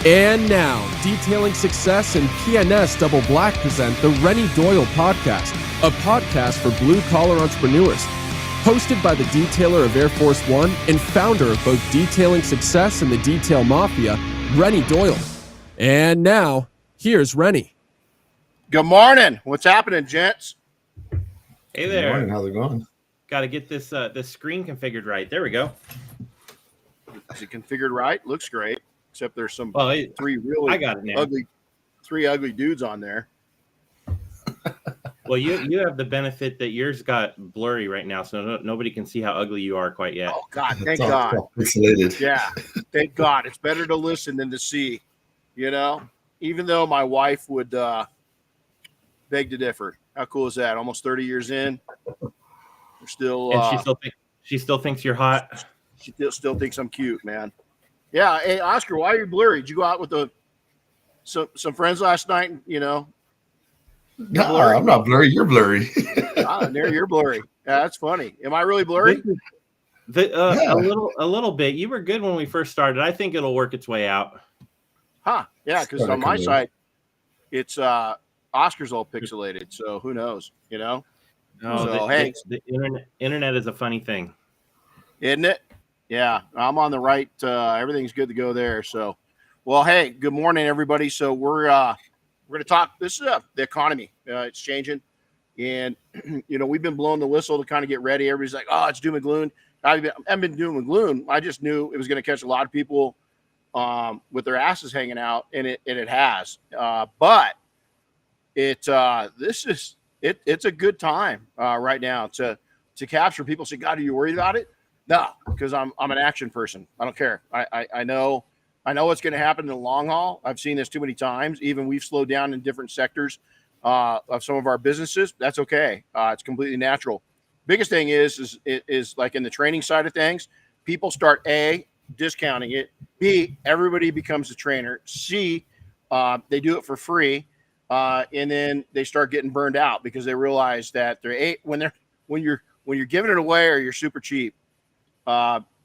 And now, Detailing Success and PNS Double Black present the Renny Doyle Podcast, a podcast for blue-collar entrepreneurs. Hosted by the detailer of Air Force One and founder of both Detailing Success and the Detail Mafia, Renny Doyle. And now, here's Renny. Good morning. What's happening, gents? Hey there. Good morning. How's it going? Got to get this screen configured right. There we go. Is it configured right? Looks great. Except there's some three ugly dudes on there. Well, you have the benefit that yours got blurry right now, so nobody can see how ugly you are quite yet. Oh God, thank God. Pixelated. Yeah, thank God. It's better to listen than to see. You know, even though my wife would beg to differ. How cool is that? Almost 30 years in, we're still. And she still thinks you're hot. She still thinks I'm cute, man. Yeah. Hey, Oscar, why are you blurry? Did you go out with some friends last night? You know. No, I'm not blurry. You're blurry. You're blurry. Yeah, that's funny. Am I really blurry? A little bit. You were good when we first started. I think it'll work its way out. Huh? Yeah, because on my side, it's Oscar's all pixelated. So who knows? You know. No. So the internet is a funny thing, isn't it? Yeah, I'm on the right. Everything's good to go there. So, well, hey, good morning, everybody. So we're going to talk. This is the economy. It's changing, and you know we've been blowing the whistle to kind of get ready. Everybody's like, "Oh, it's doom and gloom." I haven't been doom and gloom. I just knew it was going to catch a lot of people with their asses hanging out, and it has. But it's a good time right now to capture people. Say, God, are you worried about it? No, because I'm an action person. I don't care. I know what's going to happen in the long haul. I've seen this too many times. Even we've slowed down in different sectors of some of our businesses. That's okay. It's completely natural. Biggest thing is like in the training side of things, people start A, discounting it. B, everybody becomes a trainer. C, they do it for free. And then they start getting burned out because they realize that when you're giving it away or you're super cheap,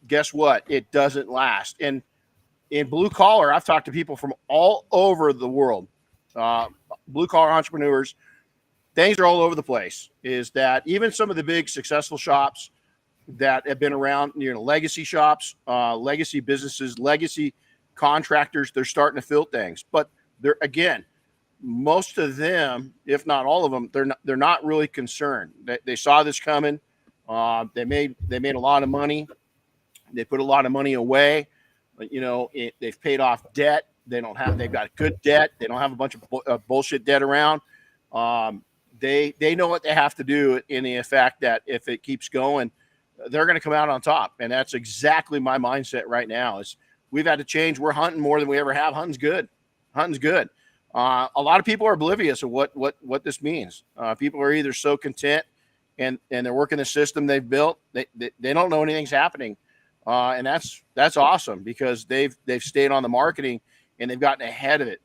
guess what? It doesn't last. And in blue collar, I've talked to people from all over the world, blue collar entrepreneurs. Things are all over the place. Is that even some of the big successful shops that have been around, legacy shops, legacy businesses, legacy contractors, they're starting to fill things. But they're, again, most of them, if not all of them, they're not really concerned. They saw this coming. They made a lot of money. They put a lot of money away. They've paid off debt. They've got good debt. They don't have a bunch of bullshit debt around. They know what they have to do in the effect that if it keeps going, they're going to come out on top. And that's exactly my mindset right now. Is we've had to change. We're hunting more than we ever have. Hunting's good. A lot of people are oblivious of what this means. People are either so content and they're working the system they've built. They don't know anything's happening. And that's awesome because they've stayed on the marketing and they've gotten ahead of it.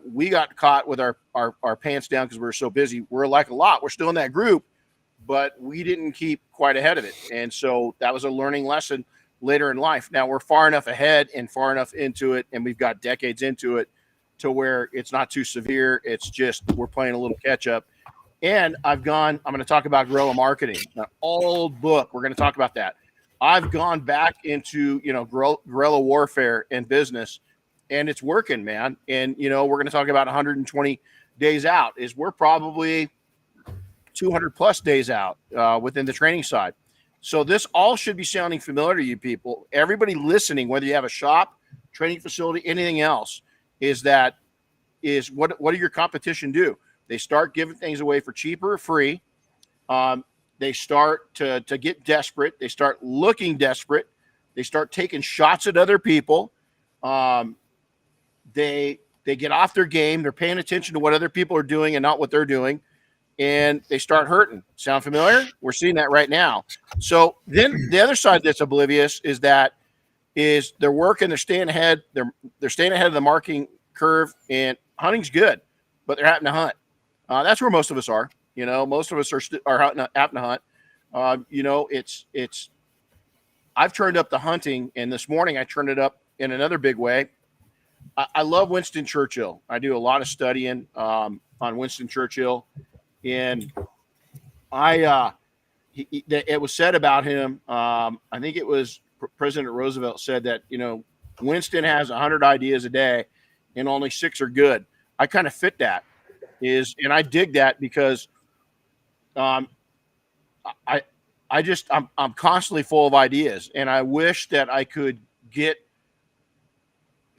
We got caught with our pants down because we were so busy. We're like a lot. We're still in that group, but we didn't keep quite ahead of it. And so that was a learning lesson later in life. Now we're far enough ahead and far enough into it, and we've got decades into it to where it's not too severe. It's just we're playing a little catch up. And I'm going to talk about guerrilla marketing, an old book. We're going to talk about that. I've gone back into, guerrilla warfare and business, and it's working, man. And, we're going to talk about 120 days out. We're probably 200 plus days out within the training side. So this all should be sounding familiar to you people. Everybody listening, whether you have a shop, training facility, anything else, what do your competition do? They start giving things away for cheaper or free. They start to get desperate. They start looking desperate. They start taking shots at other people. They get off their game. They're paying attention to what other people are doing and not what they're doing. And they start hurting. Sound familiar? We're seeing that right now. So then the other side that's oblivious is they're working, they're staying ahead. They're staying ahead of the marketing curve, and hunting's good, but they're having to hunt. That's where most of us are. Most of us are having to hunt. I've turned up the hunting, and this morning I turned it up in another big way. I love Winston Churchill. I do a lot of studying on Winston Churchill, and it was said about him. I think it was President Roosevelt said that, Winston has 100 ideas a day and only 6 are good. I kind of fit that and I dig that because I'm constantly full of ideas, and I wish that I could get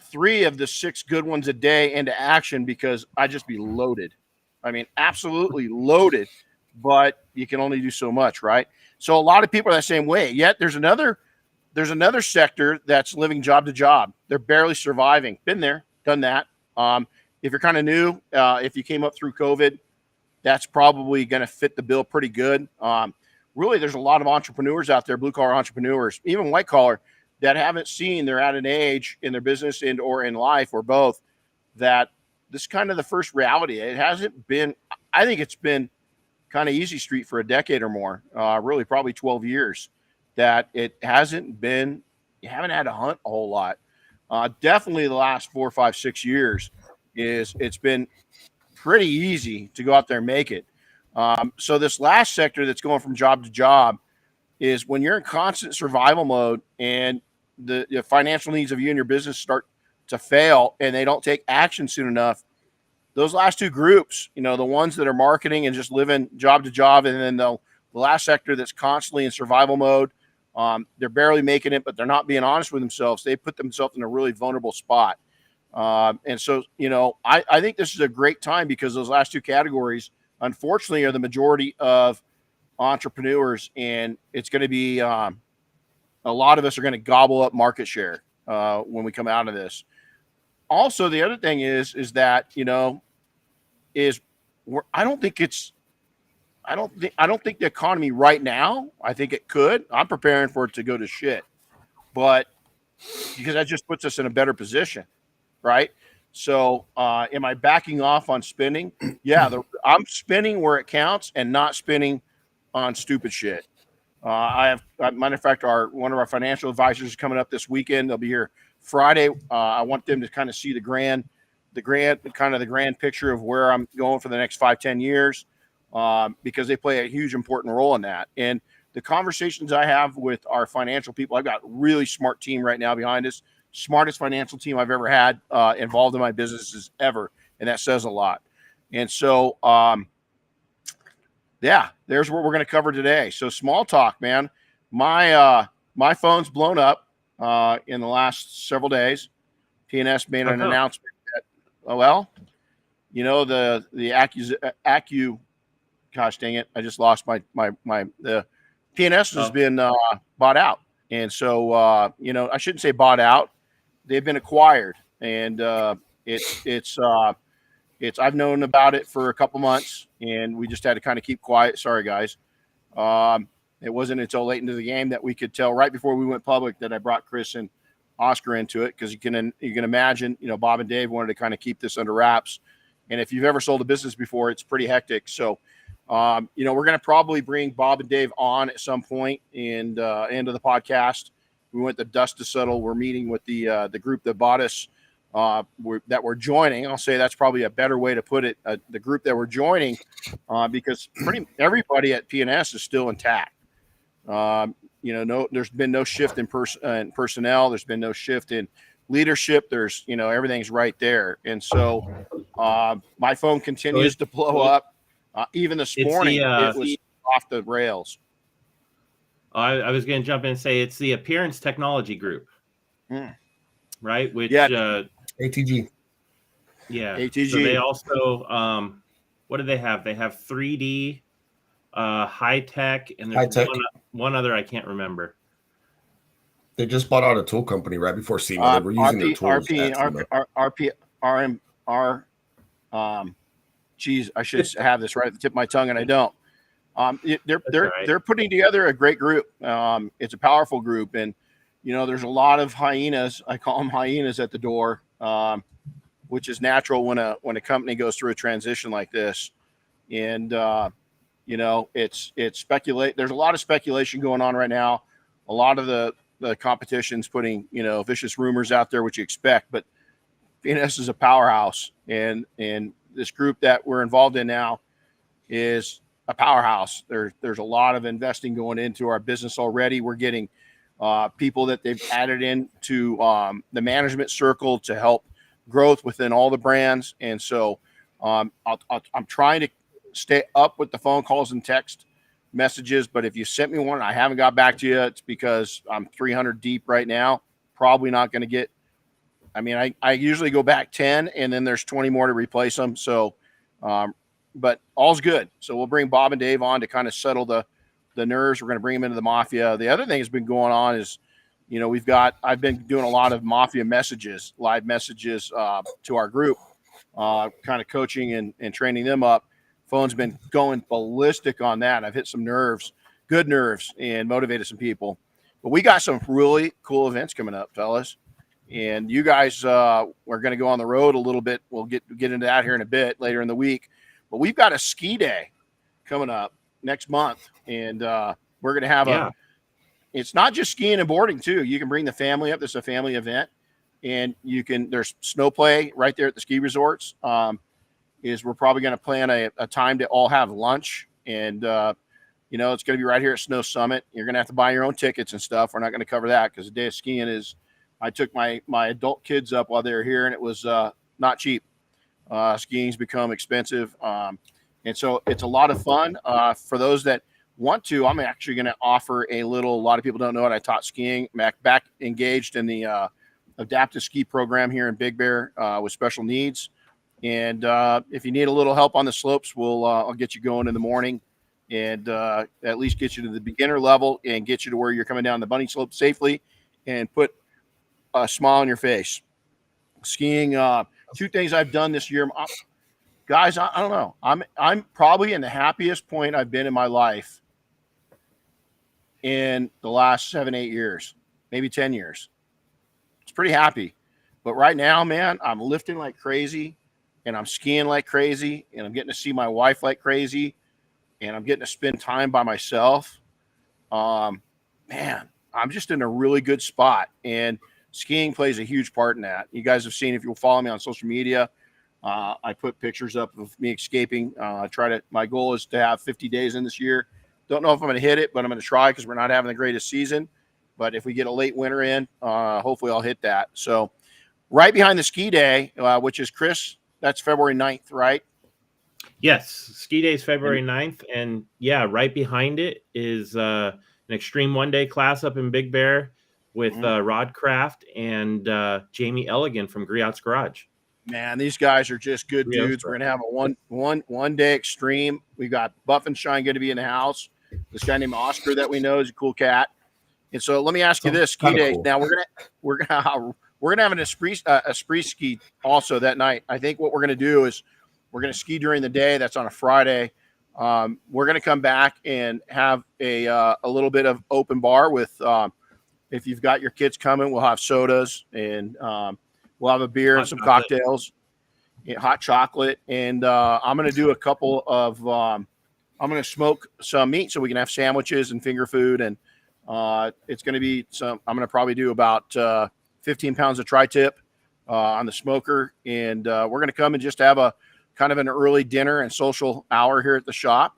3 of the 6 good ones a day into action because I'd just be loaded. I mean, absolutely loaded, but you can only do so much, right? So a lot of people are that same way. Yet there's another sector that's living job to job. They're barely surviving. Been there, done that. If you're kind of new, if you came up through COVID, that's probably going to fit the bill pretty good. Really, there's a lot of entrepreneurs out there, blue collar entrepreneurs, even white collar, that haven't seen they're at an age in their business and or in life or both that this is kind of the first reality. It hasn't been. I think it's been kind of easy street for a decade or more, really probably 12 years, that it hasn't been, you haven't had to hunt a whole lot. Definitely the last 4, 5, 6 years it's been pretty easy to go out there and make it. So this last sector that's going from job to job is when you're in constant survival mode and the financial needs of you and your business start to fail and they don't take action soon enough. Those last 2 groups, the ones that are marketing and just living job to job, and then the last sector that's constantly in survival mode, they're barely making it, but they're not being honest with themselves. They put themselves in a really vulnerable spot. And so, I think this is a great time because those last 2 categories, unfortunately, are the majority of entrepreneurs, and it's going to be a lot of us are going to gobble up market share when we come out of this. Also, the other thing is that I don't think the economy right now. I think it could. I'm preparing for it to go to shit, but because that just puts us in a better position, right? So, am I backing off on spending? Yeah, I'm spending where it counts and not spending on stupid shit. Matter of fact, one of our financial advisors is coming up this weekend. They'll be here Friday. I want them to kind of see the grand picture of where I'm going for the next 5, 10 years, because they play a huge important role in that. And the conversations I have with our financial people, I've got a really smart team right now behind us, smartest financial team I've ever had involved in my businesses ever. And that says a lot. And so, there's what we're going to cover today. So small talk, man. My phone's blown up in the last several days. PNS made an announcement that, the gosh dang it, I just lost the PNS has been bought out. And so, I shouldn't say bought out. They've been acquired, and I've known about it for a couple months, and we just had to kind of keep quiet. Sorry, guys. It wasn't until late into the game that we could tell right before we went public that I brought Chris and Oscar into it, because you can imagine, Bob and Dave wanted to kind of keep this under wraps. And if you've ever sold a business before, it's pretty hectic. So, we're going to probably bring Bob and Dave on at some point and end of the podcast. We want the dust to settle. We're meeting with the group that bought us. That we're joining. I'll say that's probably a better way to put it. The group that we're joining, because pretty everybody at PNS is still intact. There's been no shift in personnel. There's been no shift in leadership. There's, everything's right there. And so, my phone continues to blow up. Even this morning, it was off the rails. I was going to jump in and say it's the Appearance Technology Group, right? Which ATG. Yeah. ATG. So they also, what do they have? They have 3D, high tech, and there's one other I can't remember. They just bought out a tool company right before SEMA. They were using their tools. I should have this right at the tip of my tongue, and I don't. They're putting together a great group. It's a powerful group, and there's a lot of hyenas. I call them hyenas at the door, which is natural when a company goes through a transition like this. And it's speculate. There's a lot of speculation going on right now. A lot of the competition's putting vicious rumors out there, which you expect. But PNS is a powerhouse, and this group that we're involved in now is a powerhouse. There's a lot of investing going into our business already. We're getting people that they've added into the management circle to help growth within all the brands. And so I'm trying to stay up with the phone calls and text messages. But if you sent me one and I haven't got back to you, it's because I'm 300 deep right now. Probably not going to get. I mean, I usually go back 10 and then there's 20 more to replace them. So, but all's good. So we'll bring Bob and Dave on to kind of settle the nerves. We're going to bring them into the Mafia. The other thing that's been going on is, you know, I've been doing a lot of Mafia messages, live messages to our group, kind of coaching and training them up. Phone's been going ballistic on that. I've hit some nerves, good nerves, and motivated some people. But we got some really cool events coming up, fellas. And you guys are going to go on the road a little bit. We'll get into that here in a bit later in the week. But we've got a ski day coming up next month. And we're going to have it's not just skiing and boarding too. You can bring the family up. This is a family event. And there's snow play right there at the ski resorts. We're probably going to plan a time to all have lunch. And, you know, it's going to be right here at Snow Summit. You're going to have to buy your own tickets and stuff. We're not going to cover that because the day of skiing is, I took my adult kids up while they were here, and it was not cheap. Skiing's become expensive. And so it's a lot of fun. For those that want to, I'm actually going to offer a lot of people don't know it. I taught skiing, back engaged in the adaptive ski program here in Big Bear with special needs. And if you need a little help on the slopes, I'll get you going in the morning and at least get you to the beginner level and get you to where you're coming down the bunny slope safely and put a smile on your face. Skiing, two things I've done this year. Guys, I don't know. I'm probably in the happiest point I've been in my life in the last 7-8 years, maybe 10 years. It's pretty happy. But right now, man, I'm lifting like crazy and I'm skiing like crazy and I'm getting to see my wife like crazy and I'm getting to spend time by myself. Man, I'm just in a really good spot, and skiing plays a huge part in that. You guys have seen, if you'll follow me on social media, I put pictures up of me escaping. My goal is to have 50 days in this year. Don't know if I'm going to hit it, but I'm going to try because we're not having the greatest season. But if we get a late winter in, hopefully I'll hit that. So right behind the ski day, which is Chris, that's February 9th, right? Yes. Ski day is February 9th. And yeah, right behind it is an extreme one-day class up in Big Bear with Rod Kraft and Jamie Elligan from Griot's Garage. Man, these guys are just good dudes. We're going to have a one day extreme. We've got Buff and Shine going to be in the house. This guy named Oscar that we know is a cool cat. And so let me ask you this: ski day. Cool. Now we're gonna have an Esprit ski also that night. I think what we're gonna do is we're gonna ski during the day. That's on a Friday. We're gonna come back and have a little bit of open bar with. If you've got your kids coming, we'll have sodas and we'll have a beer and some cocktails, hot chocolate. And I'm going to do a couple of I'm going to smoke some meat so we can have sandwiches and finger food. And it's going to be I'm going to probably do about 15 pounds of tri-tip on the smoker. And we're going to come and just have a kind of an early dinner and social hour here at the shop.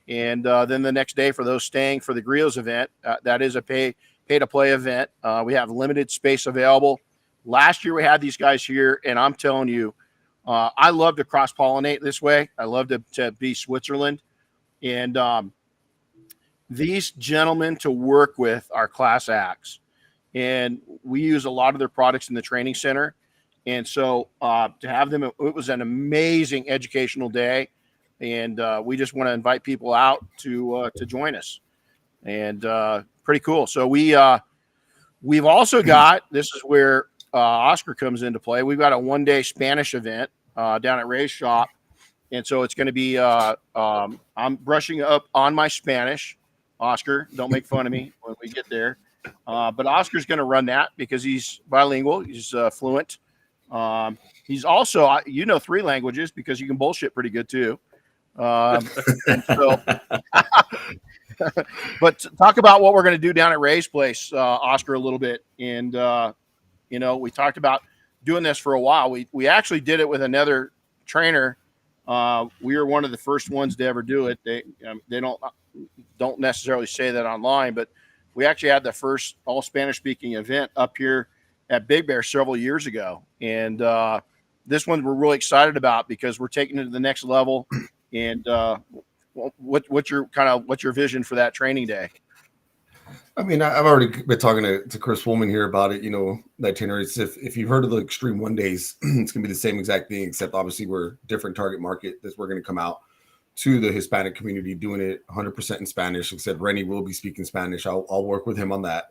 And then the next day for those staying for the Griots event, that is a pay-to-play event. We have limited space available. Last year we had these guys here, and I'm telling you, I love to cross-pollinate this way. I love to be Switzerland. And these gentlemen to work with are class acts. And we use a lot of their products in the training center. And so to have them, it was an amazing educational day. And we just want to invite people out to join us. And pretty cool. So we've also got, this is where Oscar comes into play. We've got a one-day Spanish event down at Ray's shop. And so it's going to be, I'm brushing up on my Spanish. Oscar, don't make fun of me when we get there. But Oscar's going to run that because he's bilingual. He's fluent. He's also, 3 languages because you can bullshit pretty good too. So, but talk about what we're going to do down at Ray's place, Oscar, a little bit. And, we talked about doing this for a while. We actually did it with another trainer. We were one of the first ones to ever do it. They don't necessarily say that online, but we actually had the first all Spanish speaking event up here at Big Bear several years ago. And this one we're really excited about because we're taking it to the next level. And what's your vision for that training day? I mean, I've already been talking to Chris Woolman here about it. The itinerary. If you've heard of the Extreme One Days, it's going to be the same exact thing, except obviously we're different target market. That we're going to come out to the Hispanic community doing it 100% in Spanish. Except Renny will be speaking Spanish. I'll work with him on that.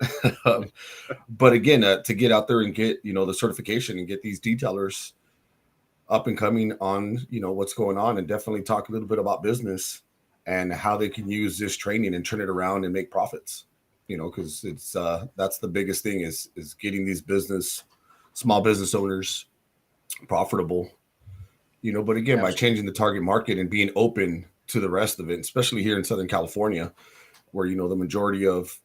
But again, to get out there and get the certification and get these detailers up and coming on what's going on, and definitely talk a little bit about business and how they can use this training and turn it around and make profits. Because it's that's the biggest thing is getting these small business owners profitable. But again, by changing the target market and being open to the rest of it, especially here in Southern California, where the majority of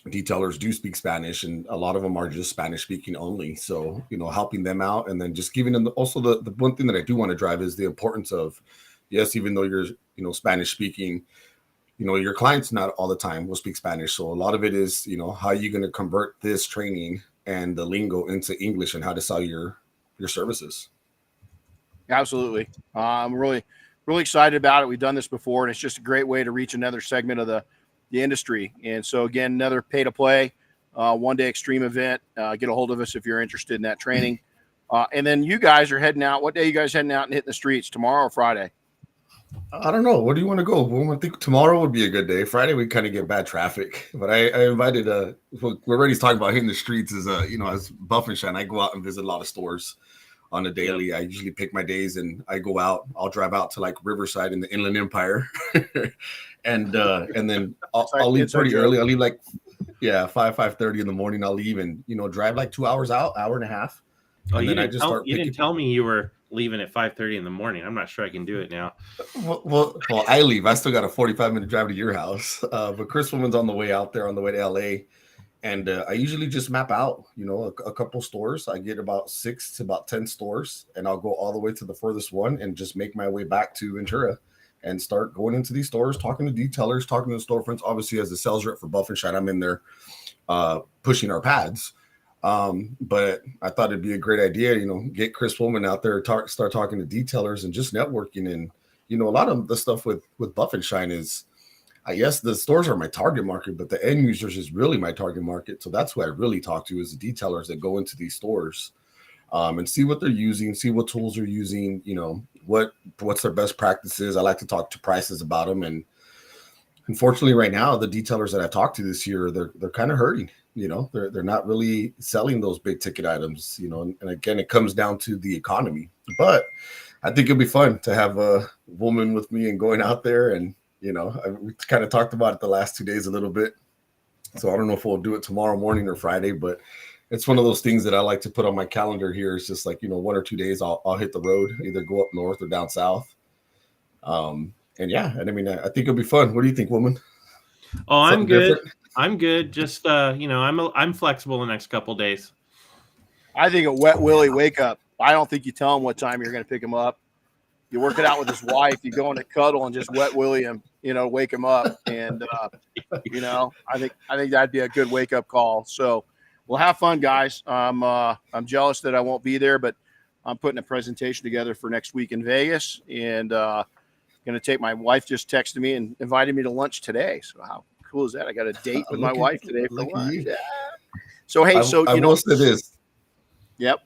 detailers do speak Spanish, and a lot of them are just Spanish speaking only. So helping them out, and then just giving them also the one thing that I do want to drive is the importance of, yes, even though you're Spanish speaking, your clients not all the time will speak Spanish. So a lot of it is, how are you going to convert this training and the lingo into English and how to sell your services. Absolutely. I'm really, really excited about it. We've done this before, and it's just a great way to reach another segment of the industry. And so again, another pay to play, one-day extreme event. Get a hold of us if you're interested in that training. And then you guys are heading out. What day are you guys heading out and hitting the streets, tomorrow or Friday? I don't know. Where do you want to go? Well, I think tomorrow would be a good day. Friday we kind of get bad traffic, but I invited we're already talking about hitting the streets as as Buff and Shine. I go out and visit a lot of stores on a daily. I usually pick my days and I go out. I'll drive out to like Riverside in the Inland Empire, and then I'll leave pretty early. I'll leave like 5:30 in the morning. I'll leave and drive like 2 hours out, hour and a half. Oh, you didn't tell me you were leaving at 5:30 in the morning. I'm not sure I can do it now. Well, I leave. I still got a 45-minute drive to your house. But Chris Woman's on the way out there on the way to LA. And I usually just map out, a couple stores. I get about 6 to about 10 stores, and I'll go all the way to the furthest one and just make my way back to Ventura and start going into these stores, talking to detailers, talking to the storefronts. Obviously, as the sales rep for Buff and Shine, I'm in there pushing our pads. But I thought it'd be a great idea, get Chris Woman out there, start talking to detailers and just networking. And, a lot of the stuff with Buff and Shine is, yes, the stores are my target market, but the end users is really my target market. So that's who I really talk to is the detailers that go into these stores and see what they're using, see what tools they're using, what's their best practices. I like to talk to prices about them. And unfortunately, right now, the detailers that I talked to this year, they're kind of hurting. They're not really selling those big ticket items, and again, it comes down to the economy. But I think it'll be fun to have a woman with me and going out there. And, we kind of talked about it the last 2 days a little bit. So I don't know if we'll do it tomorrow morning or Friday, but it's one of those things that I like to put on my calendar here. It's just like, 1 or 2 days I'll hit the road, either go up north or down south. And I mean, I think it'll be fun. What do you think, woman? Oh, I'm good. Different? I'm good. Just, I'm flexible the next couple of days. I think a wet Willie wake up. I don't think you tell him what time you're going to pick him up. You work it out with his wife. You go in a cuddle and just wet Willie him, wake him up. And, I think that'd be a good wake up call. So we'll have fun, guys. I'm jealous that I won't be there, but I'm putting a presentation together for next week in Vegas, and going to take my wife. Just texted me and invited me to lunch today. So how cool is that? I got a date with my wife today for lunch. Yeah. So hey, I will say this. Yep.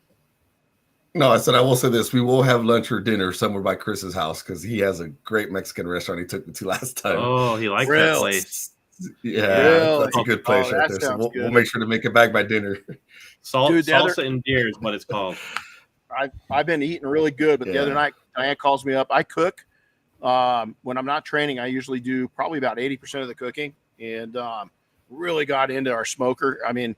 No, I said I will say this. We will have lunch or dinner somewhere by Chris's house because he has a great Mexican restaurant he took me to last time. Oh, he likes that place. Yeah, that's a good place right there. So we'll make sure to make it back by dinner. Salsa and deer is what it's called. I've been eating really good, but the other night Diane calls me up. I cook. When I'm not training, I usually do probably about 80% of the cooking, and really got into our smoker. I mean,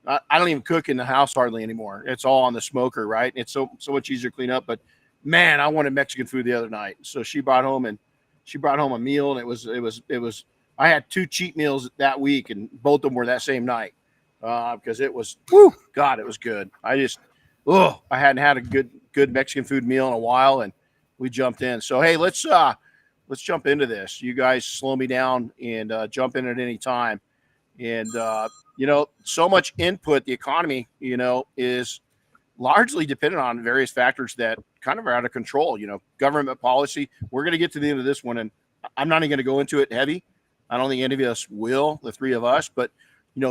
I don't even cook in the house hardly anymore. It's all on the smoker, right? It's so much easier to clean up. But man, I wanted Mexican food the other night, so she brought home a meal, and it was. I had 2 cheat meals that week, and both of them were that same night because it was, God, it was good. oh, I hadn't had a good Mexican food meal in a while, and we jumped in. So hey, let's jump into this. You guys slow me down and jump in at any time. And so much input, the economy, is largely dependent on various factors that kind of are out of control. Government policy. We're going to get to the end of this one, and I'm not even going to go into it heavy. I don't think any of us will, the three of us, but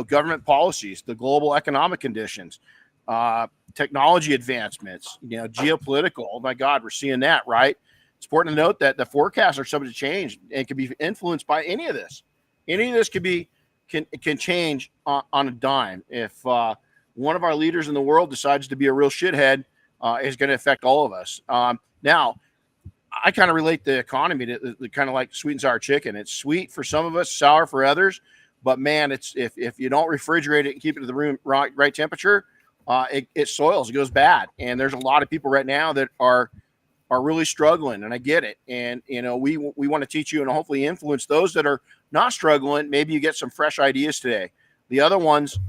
government policies, the global economic conditions, technology advancements, geopolitical. Oh my God, we're seeing that, right? It's important to note that the forecasts are subject to change and can be influenced by any of this. Any of this can change on a dime. If one of our leaders in the world decides to be a real shithead, is going to affect all of us. Now, I kind of relate the economy to kind of like sweet and sour chicken. It's sweet for some of us, sour for others. But man, it's if you don't refrigerate it and keep it to the room right temperature, it soils, it goes bad. And there's a lot of people right now that are really struggling, and I get it. And we want to teach you and hopefully influence those that are not struggling. Maybe you get some fresh ideas today. The other ones,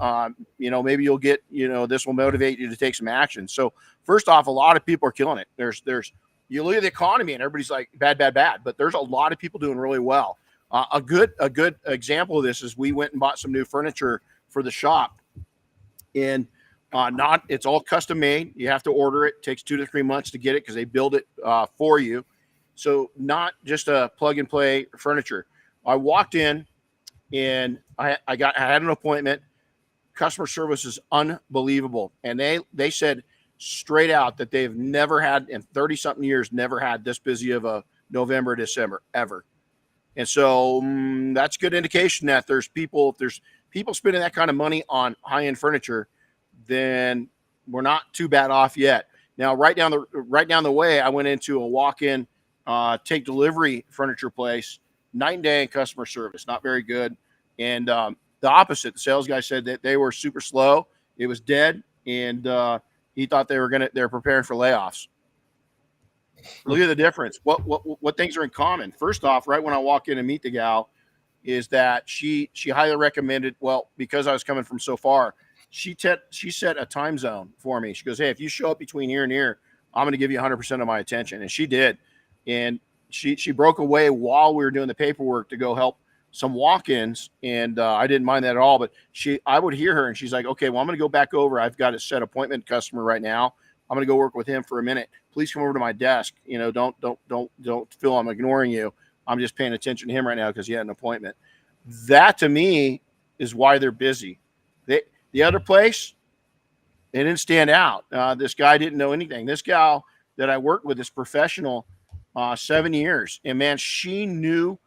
maybe you'll get, this will motivate you to take some action. So first off, a lot of people are killing it. There's you look at the economy and everybody's like bad, but there's a lot of people doing really well. A good example of this is we went and bought some new furniture for the shop, and it's all custom made. You have to order it. It takes 2 to 3 months to get it because they build it for you. So not just a plug and play furniture. I walked in and I had an appointment. Customer service is unbelievable. And they said straight out that they've never had in 30 something years, never had this busy of a November, December ever. And so that's good indication that if there's people spending that kind of money on high-end furniture, then we're not too bad off yet. Now, right down the way, I went into a walk-in take delivery furniture place, night and day in customer service, not very good. And the opposite, the sales guy said that they were super slow. It was dead, and he thought they're preparing for layoffs. Look at the difference. What things are in common? First off, right when I walk in and meet the gal, is that she highly recommended. Well, because I was coming from so far, she set a time zone for me. She goes, "Hey, if you show up between here and here, I'm going to give you 100% of my attention." And she did. And she broke away while we were doing the paperwork to go help some walk-ins, and I didn't mind that at all. But I would hear her, and she's like, "Okay, well, I'm going to go back over. I've got a set appointment customer right now. I'm going to go work with him for a minute. Please come over to my desk. Don't feel I'm ignoring you. I'm just paying attention to him right now because he had an appointment." That to me is why they're busy. The other place, they didn't stand out. This guy didn't know anything. This gal that I worked with is professional, 7 years, and man, she knew.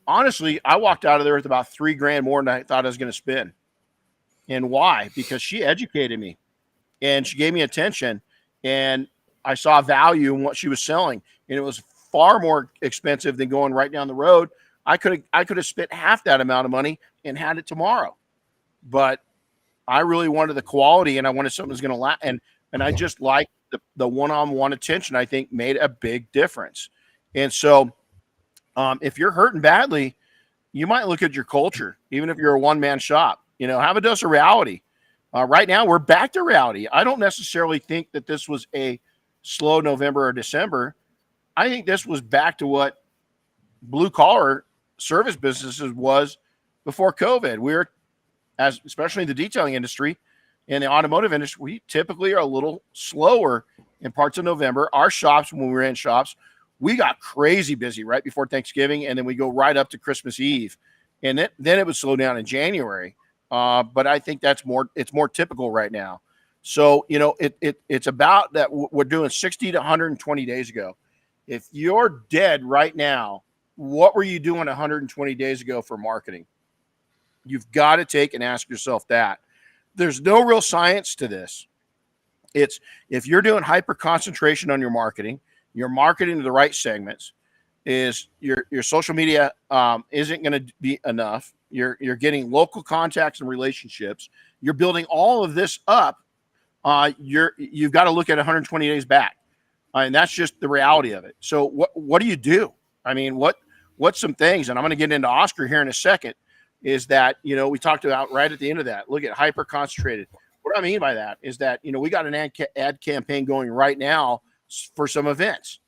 Honestly, I walked out of there with about $3,000 more than I thought I was going to spend. And why? Because she educated me. And she gave me attention, and I saw value in what she was selling, and it was far more expensive than going right down the road. I could have spent half that amount of money and had it tomorrow, but I really wanted the quality, and I wanted something that's going to last. And I just like the one-on-one attention. I think made a big difference. And so, if you're hurting badly, you might look at your culture, even if you're a one-man shop. Have a dose of reality. Right now, we're back to reality. I don't necessarily think that this was a slow November or December. I think this was back to what blue-collar service businesses was before COVID. We're, especially in the detailing industry and the automotive industry, we typically are a little slower in parts of November. Our shops, when we were in shops, we got crazy busy right before Thanksgiving, and then we go right up to Christmas Eve. And then it would slow down in January. But I think it's more typical right now. So, it's about that. We're doing 60 to 120 days ago. If you're dead right now, what were you doing 120 days ago for marketing? You've got to take and ask yourself that. There's no real science to this. It's if you're doing hyper concentration on your marketing, you're marketing to the right segments, is your social media isn't going to be enough. You're getting local contacts and relationships. You're building all of this up. You've got to look at 120 days back, and that's just the reality of it. So what do you do? I mean, what's some things? And I'm going to get into Oscar here in a second. Is that we talked about right at the end of that? Look at hyper concentrated. What I mean by that is that, we got an ad campaign going right now for some events.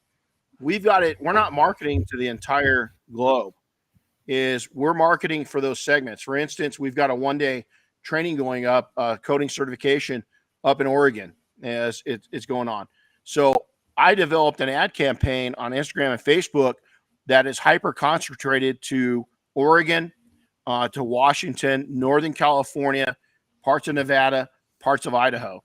We've got it. We're not marketing to the entire globe. We're marketing for those segments. For instance, we've got a 1-day training going up, coding certification up in Oregon as it's going on. So I developed an ad campaign on Instagram and Facebook that is hyper concentrated to Oregon, to Washington, Northern California, parts of Nevada, parts of Idaho.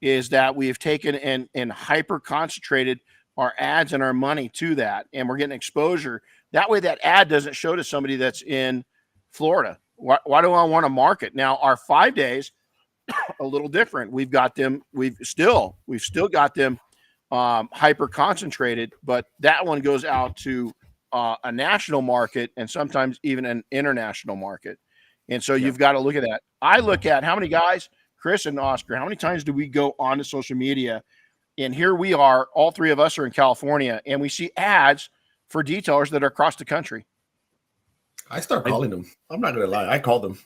Is that we have taken and hyper concentrated our ads and our money to that, and we're getting exposure. That way that ad doesn't show to somebody that's in Florida. Why do I want to market? Now, our 5 days, a little different. We've still got them hyper concentrated, but that one goes out to a national market and sometimes even an international market. And so you've got to look at that. I look at how many guys, Chris and Oscar, how many times do we go onto social media? And here we are, all three of us are in California, and we see ads for detailers that are across the country. I start calling them. I'm not going to lie. I call them,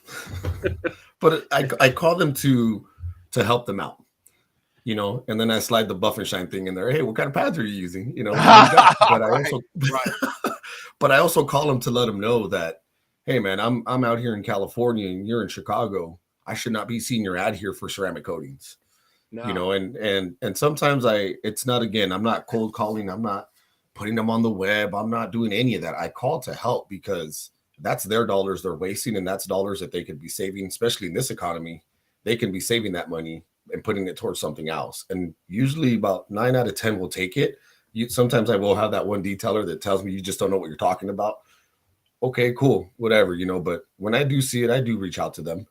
but I call them to help them out, and then I slide the buff and shine thing in there. Hey, what kind of pads are you using? But I also call them to let them know that, hey man, I'm out here in California and you're in Chicago. I should not be seeing your ad here for ceramic coatings. No. And sometimes it's not, again, I'm not cold calling. I'm not putting them on the web. I'm not doing any of that. I call to help because that's their dollars they're wasting. And that's dollars that they could be saving, especially in this economy. They can be saving that money and putting it towards something else. And usually about 9 out of 10 will take it. Sometimes I will have that one detailer that tells me you just don't know what you're talking about. Okay, cool, whatever, but when I do see it, I do reach out to them.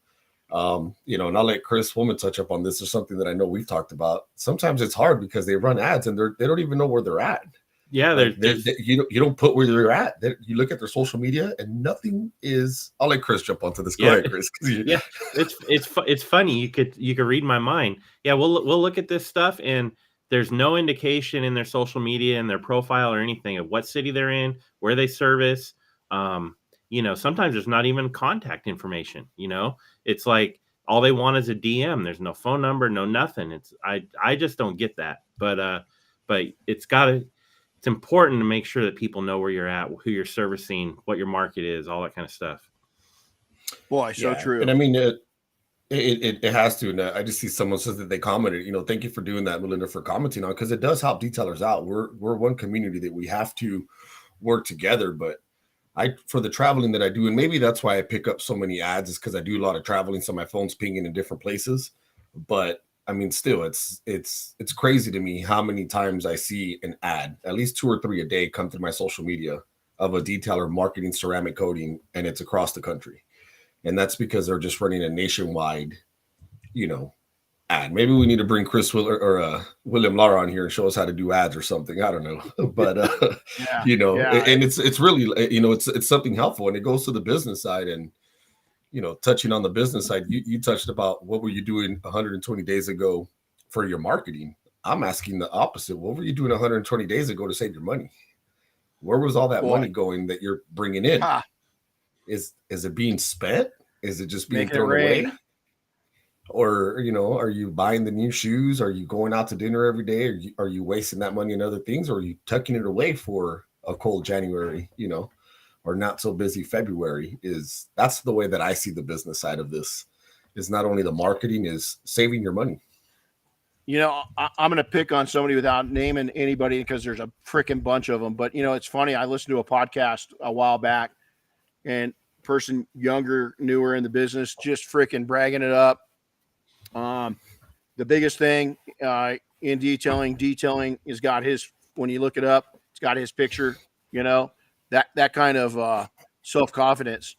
And I'll let Chris Woman touch up on this. Or something that I know we've talked about. Sometimes it's hard because they run ads and they don't even know where they're at. Yeah, you don't put where they're at. You look at their social media and nothing is. I'll let Chris jump onto this. Go ahead, Chris. Yeah, it's funny. You could read my mind. Yeah, we'll look at this stuff and there's no indication in their social media and their profile or anything of what city they're in, where they service. Sometimes there's not even contact information. It's like all they want is a DM. There's no phone number, no nothing. I just don't get that. But it's important to make sure that people know where you're at, who you're servicing, what your market is, all that kind of stuff. Boy, so true. And I mean, it has to. And I just see someone says that they commented, thank you for doing that, Melinda, for commenting on, because it does help detailers out. We're one community that we have to work together. But for the traveling that I do, and maybe that's why I pick up so many ads, is because I do a lot of traveling, so my phone's pinging in different places. But I mean, still, it's crazy to me how many times I see an ad, at least 2 or 3 a day, come through my social media of a detailer marketing ceramic coating, and it's across the country. And that's because they're just running a nationwide, ad. Maybe we need to bring Chris or William Lara on here and show us how to do ads or something. I don't know, but and it's really, it's something helpful, and it goes to the business side. And touching on the business side, you touched about what were you doing 120 days ago for your marketing. I'm asking the opposite. What were you doing 120 days ago to save your money? Where was all that money going that you're bringing in? Is it being spent? Is it just being thrown away? Or, are you buying the new shoes? Are you going out to dinner every day? Are you wasting that money on other things? Or are you tucking it away for a cold January, or not so busy February? That's the way that I see the business side of this. Is not only the marketing, is saving your money. I'm going to pick on somebody without naming anybody because there's a freaking bunch of them. But, it's funny. I listened to a podcast a while back, and person younger, newer in the business, just freaking bragging it up. The biggest thing in detailing has got his, when you look it up, it's got his picture, that kind of self-confidence.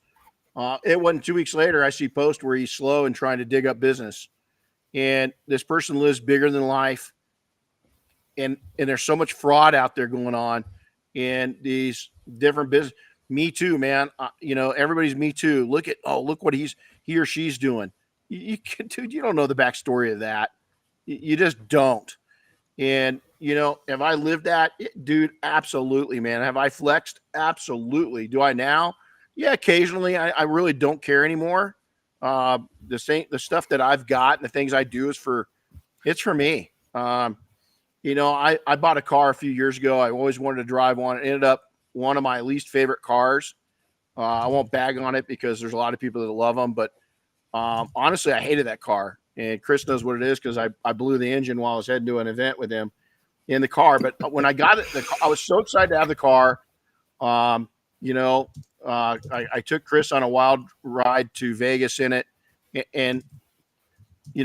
It wasn't 2 weeks later, I see a post where he's slow and trying to dig up business. And this person lives bigger than life. And there's so much fraud out there going on in these different business. Me too, man. Everybody's me too. Look what he or she's doing. Dude, you don't know the backstory of that. You just don't. And, have I lived that? Dude, absolutely, man. Have I flexed? Absolutely. Do I now? Yeah, occasionally. I really don't care anymore. the stuff that I've got and the things I do it's for me. I bought a car a few years ago. I always wanted to drive one. It ended up one of my least favorite cars. I won't bag on it because there's a lot of people that love them, but honestly, I hated that car. And Chris knows what it is because I blew the engine while I was heading to an event with him in the car. But when I got it, I was so excited to have the car. I took Chris on a wild ride to Vegas in it. And,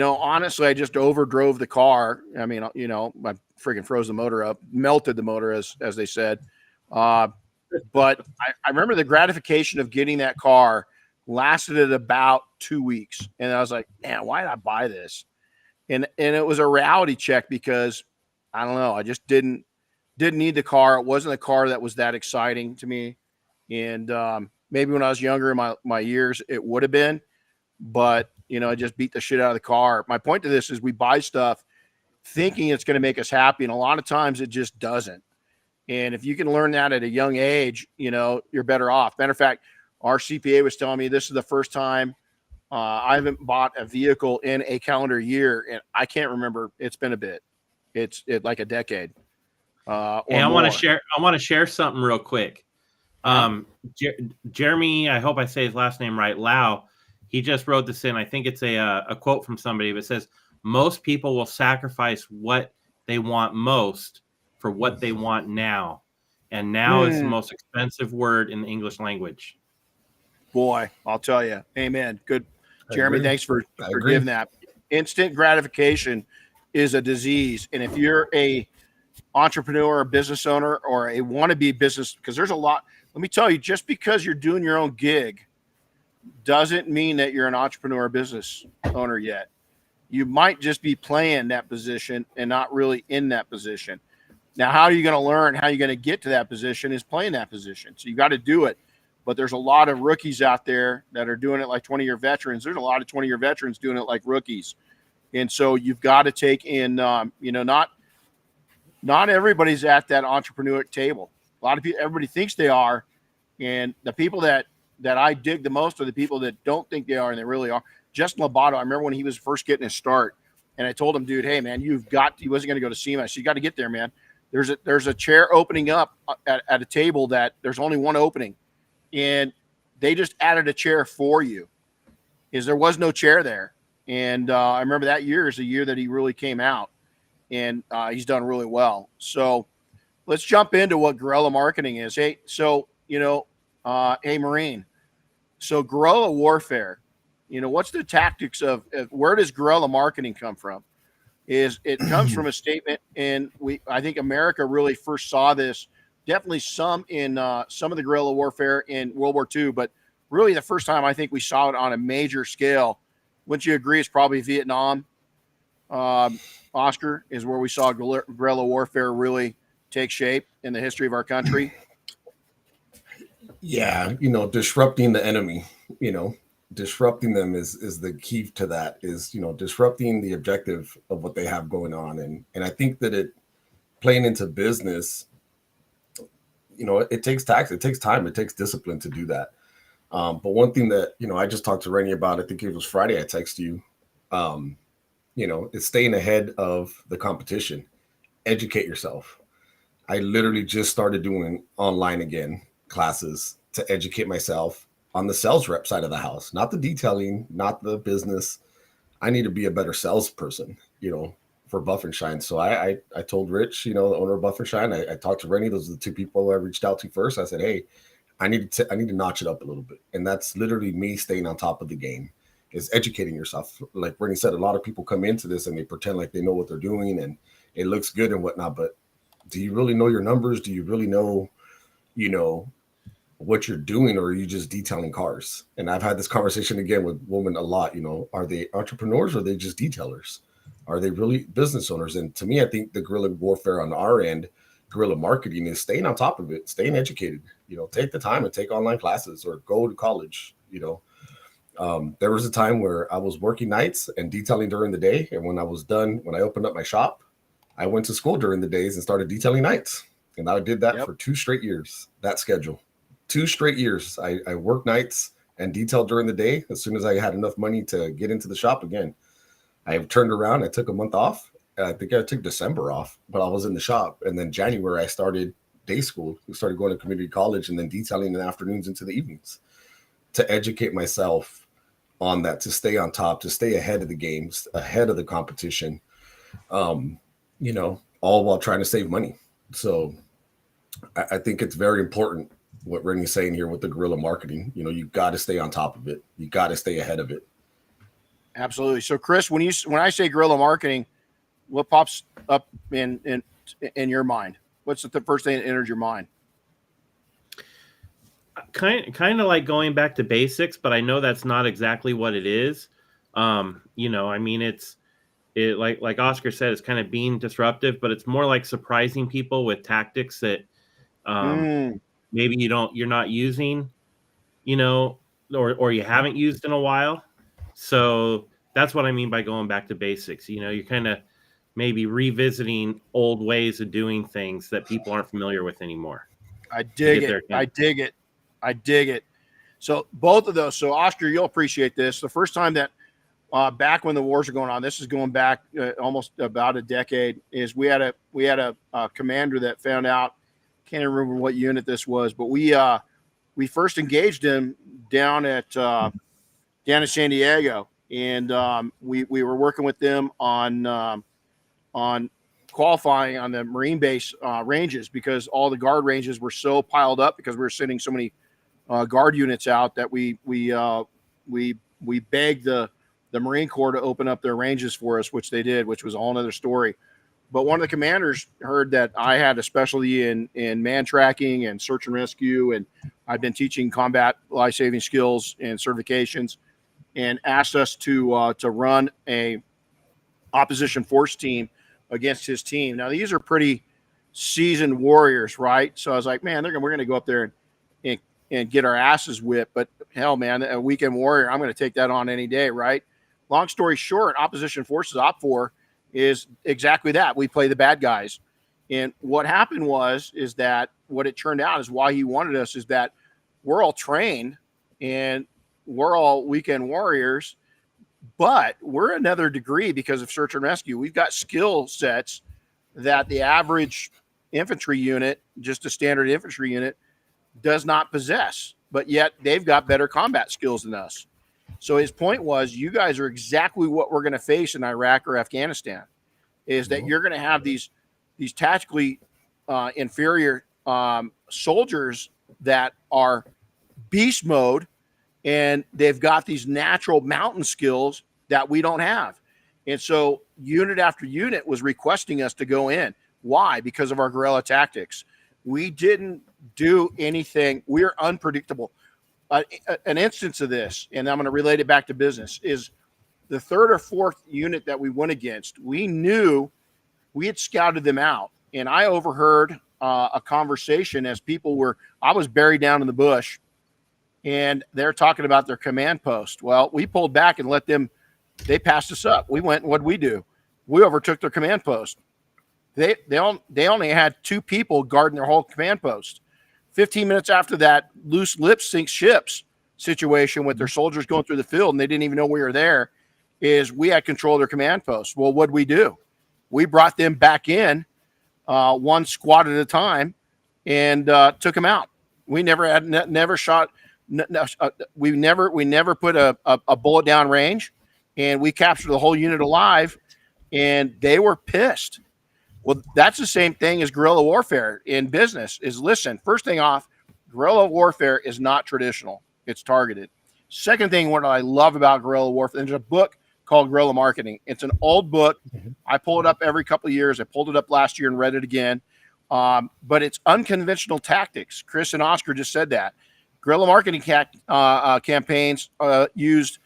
honestly, I just overdrove the car. I mean, I freaking froze the motor up, melted the motor, as they said. But I remember the gratification of getting that car lasted it about 2 weeks. And I was like, man, why did I buy this? And it was a reality check because I don't know. I just didn't need the car. It wasn't a car that was that exciting to me. And maybe when I was younger in my years, it would have been, but I just beat the shit out of the car. My point to this is we buy stuff thinking it's going to make us happy. And a lot of times it just doesn't. And if you can learn that at a young age, you're better off. Matter of fact, our CPA was telling me this is the first time I haven't bought a vehicle in a calendar year. And I can't remember. It's been a bit. It's like a decade. Hey, I want to share something real quick. Jeremy, I hope I say his last name right, Lau, he just wrote this in. I think it's a quote from somebody that says, most people will sacrifice what they want most for what they want now. And now is the most expensive word in the English language. Boy, I'll tell you. Amen. Good. Jeremy, thanks for giving that. Instant gratification is a disease. And if you're a entrepreneur or business owner or a wannabe business, because there's a lot, let me tell you, just because you're doing your own gig doesn't mean that you're an entrepreneur or business owner yet. You might just be playing that position and not really in that position. Now, how are you going to learn how you're going to get to that position is playing that position. So you got to do it. But there's a lot of rookies out there that are doing it like 20-year veterans. There's a lot of 20-year veterans doing it like rookies. And so you've got to take in, not everybody's at that entrepreneur table. A lot of people, everybody thinks they are. And the people that I dig the most are the people that don't think they are, and they really are. Justin Lobato, I remember when he was first getting his start, and I told him, dude, hey, man, he wasn't going to go to SEMA. So you got to get there, man. There's a chair opening up at a table that there's only one opening. And they just added a chair for you. There was no chair there. And I remember that year is the year that he really came out. And he's done really well. So let's jump into what guerrilla marketing is. Hey, so, hey, Marine. So guerrilla warfare, what's the tactics of where does guerrilla marketing come from? It comes from a statement, and I think America really first saw this. Definitely some in some of the guerrilla warfare in World War II, but really the first time I think we saw it on a major scale, wouldn't you agree, it's probably Vietnam, Oscar, is where we saw guerrilla warfare really take shape in the history of our country? Yeah, disrupting the enemy, disrupting them is the key to that, is, disrupting the objective of what they have going on. And I think that playing into business, it takes tact, it takes time, it takes discipline to do that. But one thing that, I just talked to Renny about, I think it was Friday, I texted you, it's staying ahead of the competition. Educate yourself. I literally just started doing online again classes to educate myself on the sales rep side of the house, not the detailing, not the business. I need to be a better salesperson, for Buff and Shine. So I told Rich, the owner of Buff and Shine, I talked to Renny. Those are the two people I reached out to first. I said, hey, I need to notch it up a little bit. And that's literally me staying on top of the game, is educating yourself. Like Renny said, a lot of people come into this and they pretend like they know what they're doing and it looks good and whatnot. But do you really know your numbers? Do you really know, what you're doing, or are you just detailing cars? And I've had this conversation again with women a lot, are they entrepreneurs or are they just detailers? Are they really business owners? And to me, I think the guerrilla warfare on our end, guerrilla marketing, is staying on top of it, staying educated, take the time and take online classes or go to college. There was a time where I was working nights and detailing during the day. And when I was done, when I opened up my shop, I went to school during the days and started detailing nights. And I did that for 2 straight years, that schedule. 2 straight years. I worked nights and detail during the day. As soon as I had enough money to get into the shop again, I turned around. I took a month off. I think I took December off, but I was in the shop. And then January, I started day school. We started going to community college and then detailing in the afternoons into the evenings to educate myself on that, to stay on top, to stay ahead of the games, ahead of the competition, you know, all while trying to save money. So I think it's very important what Renny's saying here with the guerrilla marketing. You know, you got to stay on top of it. You got to stay ahead of it. Absolutely. So, Chris, when I say guerrilla marketing, what pops up in your mind? What's the first thing that enters your mind? Kind of like going back to basics, but I know that's not exactly what it is. You know, I mean, it like Oscar said, it's kind of being disruptive, but it's more like surprising people with tactics that maybe you're not using, you know, or you haven't used in a while. So that's what I mean by going back to basics. You know, you're kind of maybe revisiting old ways of doing things that people aren't familiar with anymore. I dig it. So both of those. So Oscar, you'll appreciate this. The first time that back when the wars are going on, this is going back almost about a decade, is we had a commander that found out, can't even remember what unit this was, but we first engaged him down at San Diego, and we were working with them on qualifying on the Marine base ranges, because all the guard ranges were so piled up because we were sending so many guard units out that we begged the Marine Corps to open up their ranges for us, which they did, which was a whole other story. But one of the commanders heard that I had a specialty in man tracking and search and rescue, and I've been teaching combat life-saving skills and certifications, and asked us to run a opposition force team against his team. Now, these are pretty seasoned warriors, right? So I was like, man, we're going to go up there and get our asses whipped. But hell, man, a weekend warrior, I'm going to take that on any day, right? Long story short, opposition forces OPFOR is exactly that. We play the bad guys. And what happened is that what it turned out is why he wanted us is that we're all trained and we're all weekend warriors, but we're another degree because of search and rescue. We've got skill sets that the average infantry unit, just a standard infantry unit, does not possess, but yet they've got better combat skills than us. So his point was, you guys are exactly what we're going to face in Iraq or Afghanistan, is that you're going to have these tactically inferior soldiers that are beast mode, and they've got these natural mountain skills that we don't have. And so unit after unit was requesting us to go in. Why? Because of our guerrilla tactics. We didn't do anything. We're unpredictable. An instance of this, and I'm going to relate it back to business, is the third or fourth unit that we went against. We knew we had scouted them out, and I overheard a conversation as I was buried down in the bush, and they're talking about their command post. Well, we pulled back and they passed us up. We went, and what'd we do? We overtook their command post. They only had 2 people guarding their whole command post. 15 minutes after that loose lips sink ships situation with their soldiers going through the field, and they didn't even know we were there, is we had control of their command post. Well, what'd we do? We brought them back in, one squad at a time, and took them out. We never shot. We never put a bullet down range, and we captured the whole unit alive, and they were pissed. Well, that's the same thing as guerrilla warfare in business. Is, listen, first thing off, guerrilla warfare is not traditional. It's targeted. Second thing, what I love about guerrilla warfare, there's a book called Guerrilla Marketing. It's an old book. I pull it up every couple of years. I pulled it up last year and read it again. But it's unconventional tactics. Chris and Oscar just said that. Guerrilla marketing campaigns used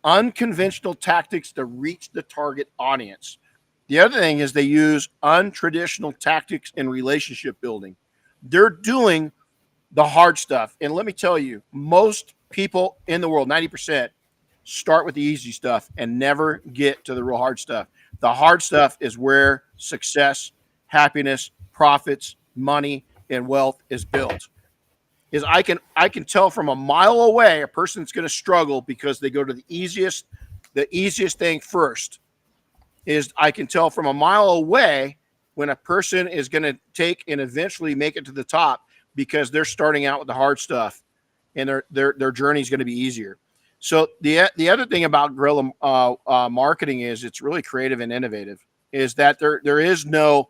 unconventional tactics to reach the target audience. The other thing is they use untraditional tactics in relationship building. They're doing the hard stuff. And let me tell you, most people in the world, 90%, start with the easy stuff and never get to the real hard stuff. The hard stuff is where success, happiness, profits, money, and wealth is built. is I can tell from a mile away a person's going to struggle because they go to the easiest thing first. Is I can tell from a mile away when a person is going to take and eventually make it to the top because they're starting out with the hard stuff, and their journey is going to be easier. So the other thing about guerrilla marketing is it's really creative and innovative. Is that there is no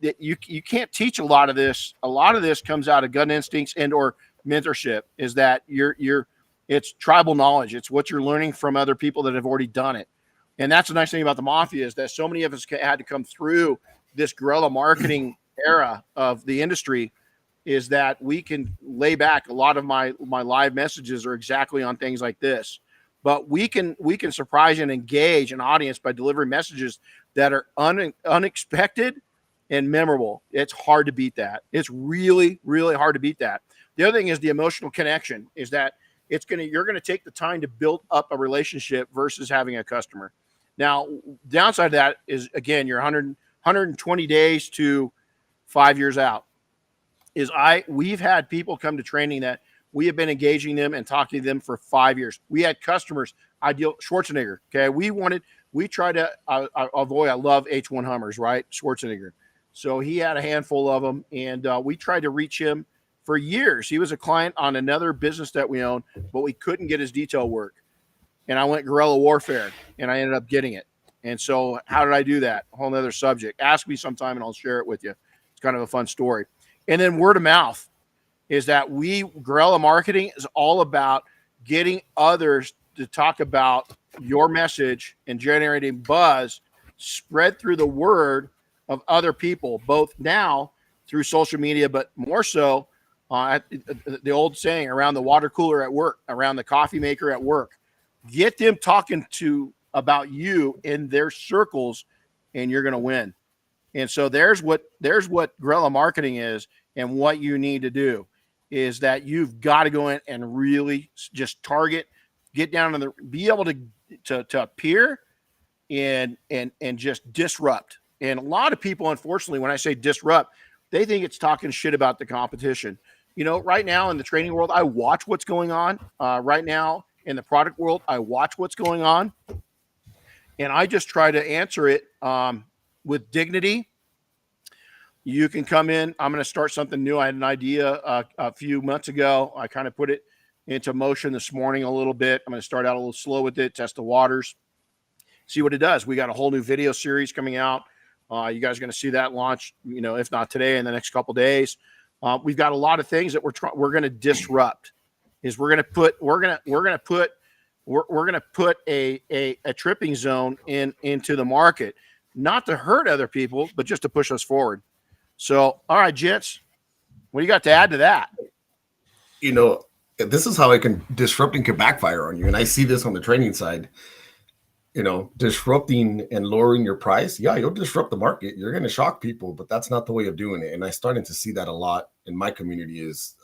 that you can't teach a lot of this. A lot of this comes out of gut instincts and or mentorship. Is that it's tribal knowledge. It's what you're learning from other people that have already done it. And that's the nice thing about the Mafia is that so many of us had to come through this guerrilla marketing era of the industry is that we can lay back. A lot of my live messages are exactly on things like this, but we can surprise and engage an audience by delivering messages that are unexpected and memorable. It's hard to beat that. It's really, really hard to beat that. The other thing is the emotional connection is that you're going to take the time to build up a relationship versus having a customer. Now, downside of that is, again, you're 120 days to 5 years out. We've had people come to training that we have been engaging them and talking to them for 5 years. We had customers, Schwarzenegger. Okay. We tried to avoid, I love H1 Hummers, right? Schwarzenegger. So he had a handful of them, and we tried to reach him for years. He was a client on another business that we own, but we couldn't get his detail work. And I went guerrilla warfare, and I ended up getting it. And so how did I do that? A whole nother subject. Ask me sometime, and I'll share it with you. It's kind of a fun story. And then word of mouth is that guerrilla marketing is all about getting others to talk about your message and generating buzz spread through the word of other people, both now through social media, but more so the old saying, around the water cooler at work, around the coffee maker at work. Get them talking about you in their circles, and you're going to win. And so there's what guerrilla marketing is, and what you need to do is that you've got to go in and really just target, get down to be able to appear and just disrupt. And a lot of people, unfortunately, when I say disrupt, they think it's talking shit about the competition. Right now in the training world, I watch what's going on. Right now in the product world, I watch what's going on. And I just try to answer it with dignity. You can come in. I'm going to start something new. I had an idea a few months ago. I kind of put it into motion this morning a little bit. I'm going to start out a little slow with it, test the waters, see what it does. We got a whole new video series coming out. You guys are going to see that launch, if not today, in the next couple of days. We've got a lot of things that we're going to disrupt. Is we're going to put a tripping zone into the market, not to hurt other people, but just to push us forward. So, all right, gents, what do you got to add to that? This is how disrupting can backfire on you. And I see this on the training side, disrupting and lowering your price. Yeah, you'll disrupt the market. You're going to shock people, but that's not the way of doing it. And I'm starting to see that a lot in my community is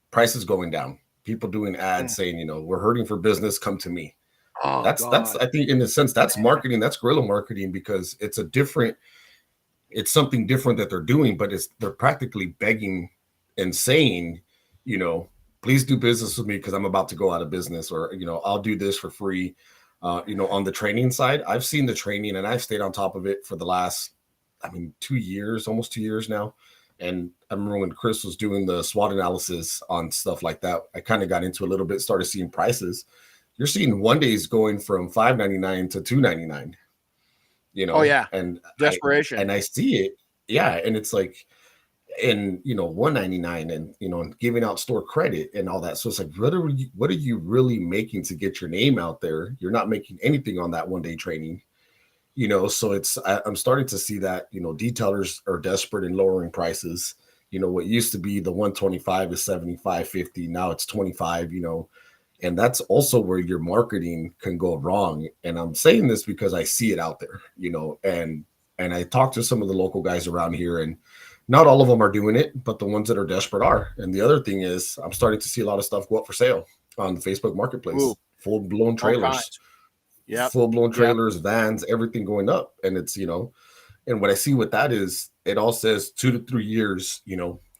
prices going down. People doing ads saying, we're hurting for business. Come to me. Oh, that's I think in a sense that's marketing. That's guerrilla marketing because it's something different that they're doing, but they're practically begging and saying, please do business with me because I'm about to go out of business, or, I'll do this for free. On the training side, I've seen the training and I've stayed on top of it for the last, 2 years, almost 2 years now. And I remember when Chris was doing the SWOT analysis on stuff like that, I kind of got into a little bit, started seeing prices. You're seeing one days going from $5.99 to $2.99. Oh yeah, and desperation. I see it. Yeah, and it's like, and $1.99, and giving out store credit and all that. So it's like, what are you really making to get your name out there? You're not making anything on that 1 day training. So I'm starting to see that, detailers are desperate in lowering prices. What used to be the 125 is 75.50. Now it's 25, and that's also where your marketing can go wrong. And I'm saying this because I see it out there, and I talk to some of the local guys around here, and not all of them are doing it, but the ones that are desperate are. And the other thing is I'm starting to see a lot of stuff go up for sale on the Facebook marketplace. Ooh. Full-blown trailers. Yeah, full-blown trailers, vans, everything going up. And it's, and what I see with that is it all says 2 to 3 years,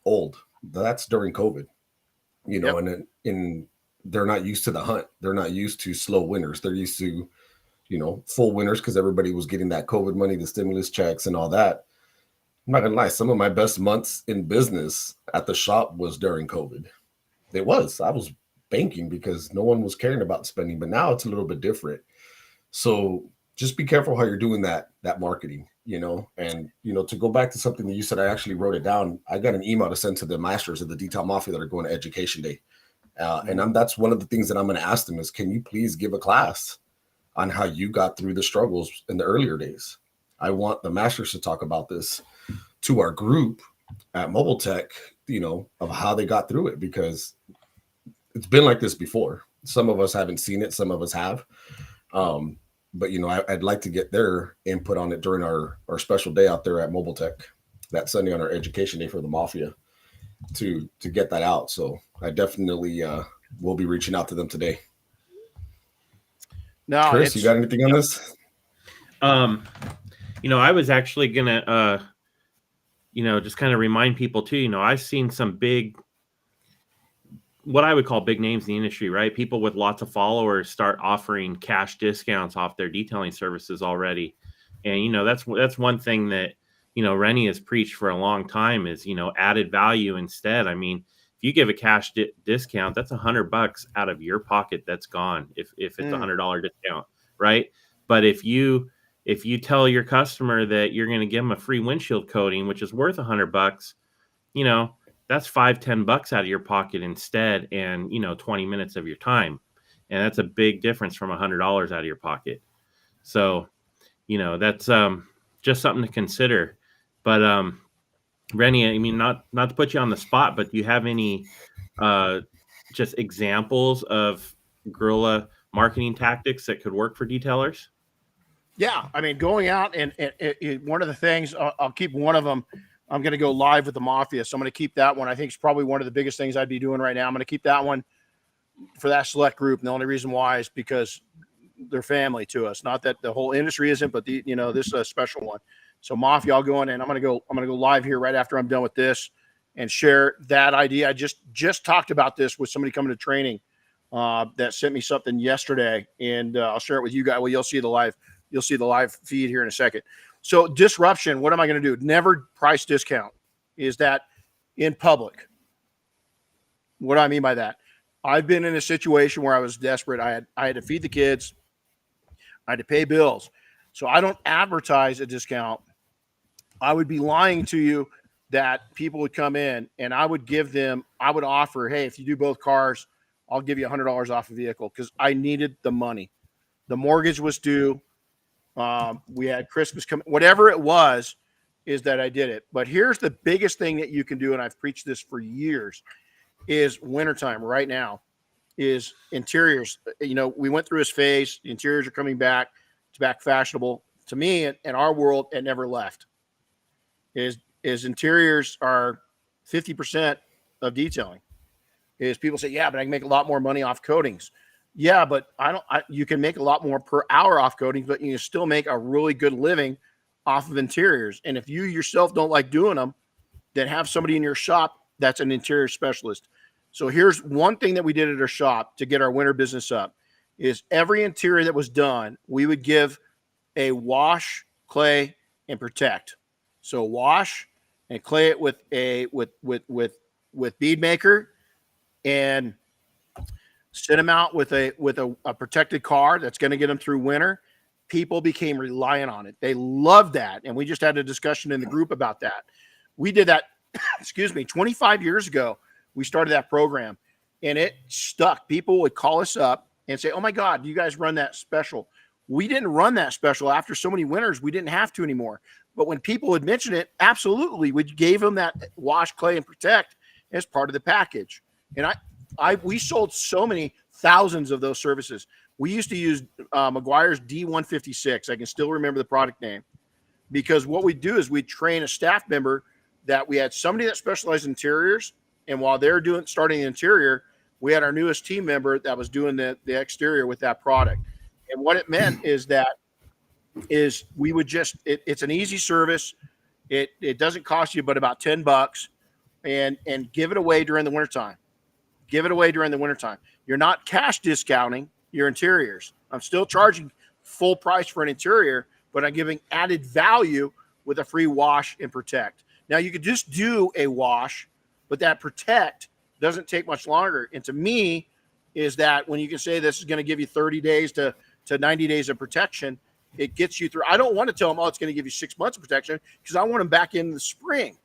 old. That's during COVID. you know, and they're not used to the hunt. They're not used to slow winters. They're used to, you know, full winters because everybody was getting that COVID money, the stimulus checks and all that. I'm not gonna lie, some of my best months in business at the shop was during COVID. I was banking because no one was caring about spending, but now it's a little bit different. So just be careful how you're doing that marketing, you know. And, you know, to go back to something that you said, I actually wrote it down. I got an email to send to the masters of the Detail Mafia that are going to Education Day. And that's one of the things that I'm going to ask them is, can you please give a class on how you got through the struggles in the earlier days? I want the masters to talk about this to our group at Mobile Tech, you know, of how they got through it, because it's been like this before. Some of us haven't seen it. Some of us have. But, you know, I'd like to get their input on it during our special day out there at Mobile Tech that Sunday on our Education Day for the Mafia to get that out. So I definitely will be reaching out to them today. No, Chris, you got anything on this? You know, I was actually gonna, you know, just kind of remind people too. You know, I've seen some big, what I would call big names in the industry, right? People with lots of followers start offering cash discounts off their detailing services already, and you know, that's one thing that, you know, Renny has preached for a long time is, you know, added value instead. I mean, if you give a cash discount, that's $100 out of your pocket that's gone if it's $100 discount, right? But if you tell your customer that you're going to give them a free windshield coating, which is worth $100, you know, that's $5-10 out of your pocket instead, and, you know, 20 minutes of your time, and that's a big difference from $100 out of your pocket. So, you know, that's just something to consider. But Renny, I mean, not to put you on the spot, but do you have any just examples of guerrilla marketing tactics that could work for detailers? Yeah, I mean, going out and one of the things, I'll keep one of them. I'm going to go live with the Mafia, so I'm going to keep that one. I think it's probably one of the biggest things I'd be doing right now. I'm going to keep that one for that select group, and the only reason why is because they're family to us. Not that the whole industry isn't, but you know, this is a special one. So Mafia, I'll go in and I'm going to go live here right after I'm done with this and share that idea. I just talked about this with somebody coming to training that sent me something yesterday, and I'll share it with you guys. Well, you'll see the live feed here in a second. So disruption, what am I going to do? Never price discount. Is that in public? What do I mean by that? I've been in a situation where I was desperate. I had to feed the kids. I had to pay bills. So I don't advertise a discount. I would be lying to you that people would come in and I would offer, hey, if you do both cars, I'll give you $100 off a vehicle, because I needed the money. The mortgage was due. We had Christmas coming, whatever it was, is that I did it. But here's the biggest thing that you can do, and I've preached this for years, is wintertime right now, is interiors. You know, we went through this phase. The interiors are coming back. It's back fashionable. To me, in our world, it never left. Is interiors are 50% of detailing. Is people say, yeah, but I can make a lot more money off coatings. Yeah, but you can make a lot more per hour off coatings, but you can still make a really good living off of interiors. And if you yourself don't like doing them, then have somebody in your shop that's an interior specialist. So here's one thing that we did at our shop to get our winter business up is every interior that was done, we would give a wash, clay, and protect. So wash and clay it with bead maker, and send them out with a protected car that's going to get them through winter. People became reliant on it. They loved that. And we just had a discussion in the group about that. We did that, 25 years ago. We started that program, and it stuck. People would call us up and say, oh my God, you guys run that special. We didn't run that special after so many winters. We didn't have to anymore. But when people would mention it, absolutely, we gave them that wash, clay, and protect as part of the package. And we sold so many thousands of those services. We used to use McGuire's D156. I can still remember the product name, because what we do is we train a staff member that we had somebody that specialized in interiors. And while they're starting the interior, we had our newest team member that was doing the exterior with that product. And what it meant is we would it's an easy service. It doesn't cost you but about $10, and give it away during the wintertime. Give it away during the wintertime. You're not cash discounting your interiors. I'm still charging full price for an interior, but I'm giving added value with a free wash and protect. Now, you could just do a wash, but that protect doesn't take much longer. And to me, is that when you can say this is going to give you 30 days to 90 days of protection, it gets you through. I don't want to tell them, oh, it's going to give you 6 months of protection, because I want them back in the spring.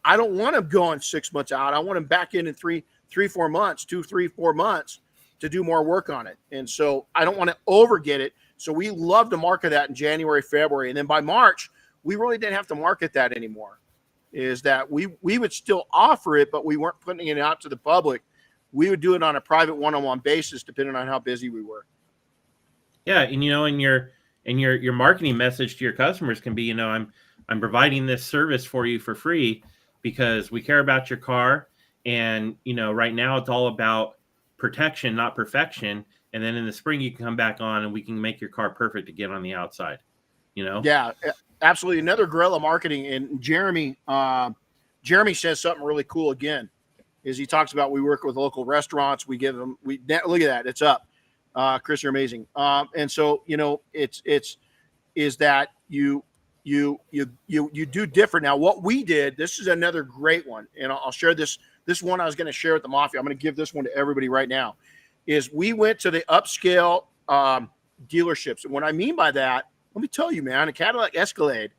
I don't want them going 6 months out. I want them back in 4 months, 2, 3, 4 months to do more work on it. And so I don't want to overget it. So we love to market that in January, February. And then by March, we really didn't have to market that anymore. Is that we would still offer it, but we weren't putting it out to the public. We would do it on a private one-on-one basis, depending on how busy we were. Yeah, and your marketing message to your customers can be, I'm providing this service for you for free because we care about your car, and right now it's all about protection, not perfection. And then in the spring you can come back on and we can make your car perfect again on the outside. Yeah, absolutely. Another guerrilla marketing, and Jeremy says something really cool again. Is he talks about we work with local restaurants. We give them, look at that. It's up. Chris, you're amazing. And so, is that you do different. Now, what we did, this is another great one. And I'll share this one I was going to share with the Mafia. I'm going to give this one to everybody right now, is we went to the upscale dealerships. And what I mean by that, let me tell you, man, a Cadillac Escalade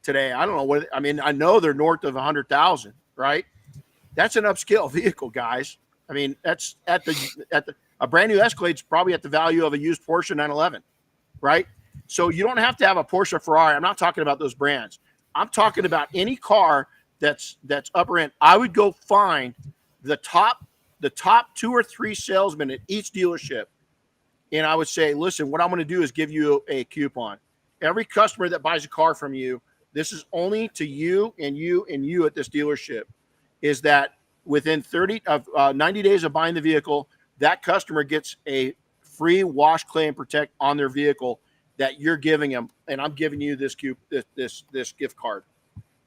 today, I don't know I know they're north of 100,000, right? That's an upscale vehicle, guys. I mean, that's a brand new Escalade's probably at the value of a used Porsche 911, right? So you don't have to have a Porsche or Ferrari. I'm not talking about those brands. I'm talking about any car that's upper end. I would go find the top 2 or 3 salesmen at each dealership, and I would say, listen, what I'm going to do is give you a coupon. Every customer that buys a car from you, this is only to you and you and you at this dealership, is that within 90 days of buying the vehicle, that customer gets a free wash, clay, and protect on their vehicle that you're giving them, and I'm giving you this gift card.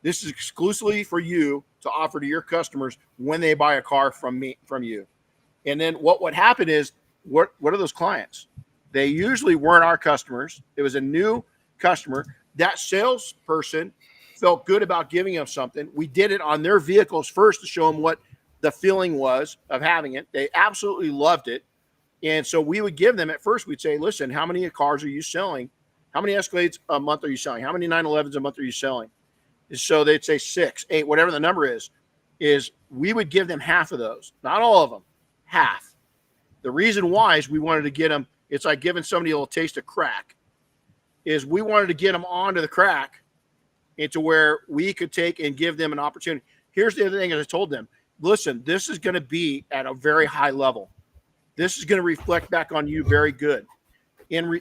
This is exclusively for you to offer to your customers when they buy a car from you. And then what would happen is, what are those clients? They usually weren't our customers. It was a new customer. That salesperson felt good about giving them something. We did it on their vehicles first to show them what the feeling was of having it. They absolutely loved it. And so we would give them, at first, we'd say, listen, how many cars are you selling? How many Escalades a month are you selling? How many 911s a month are you selling? So they'd say 6, 8, whatever the number is we would give them half of those. Not all of them, half. The reason why is we wanted to get them, it's like giving somebody a little taste of crack, is we wanted to get them onto the crack into where we could take and give them an opportunity. Here's the other thing, as I told them, listen, this is going to be at a very high level. This is going to reflect back on you very good. And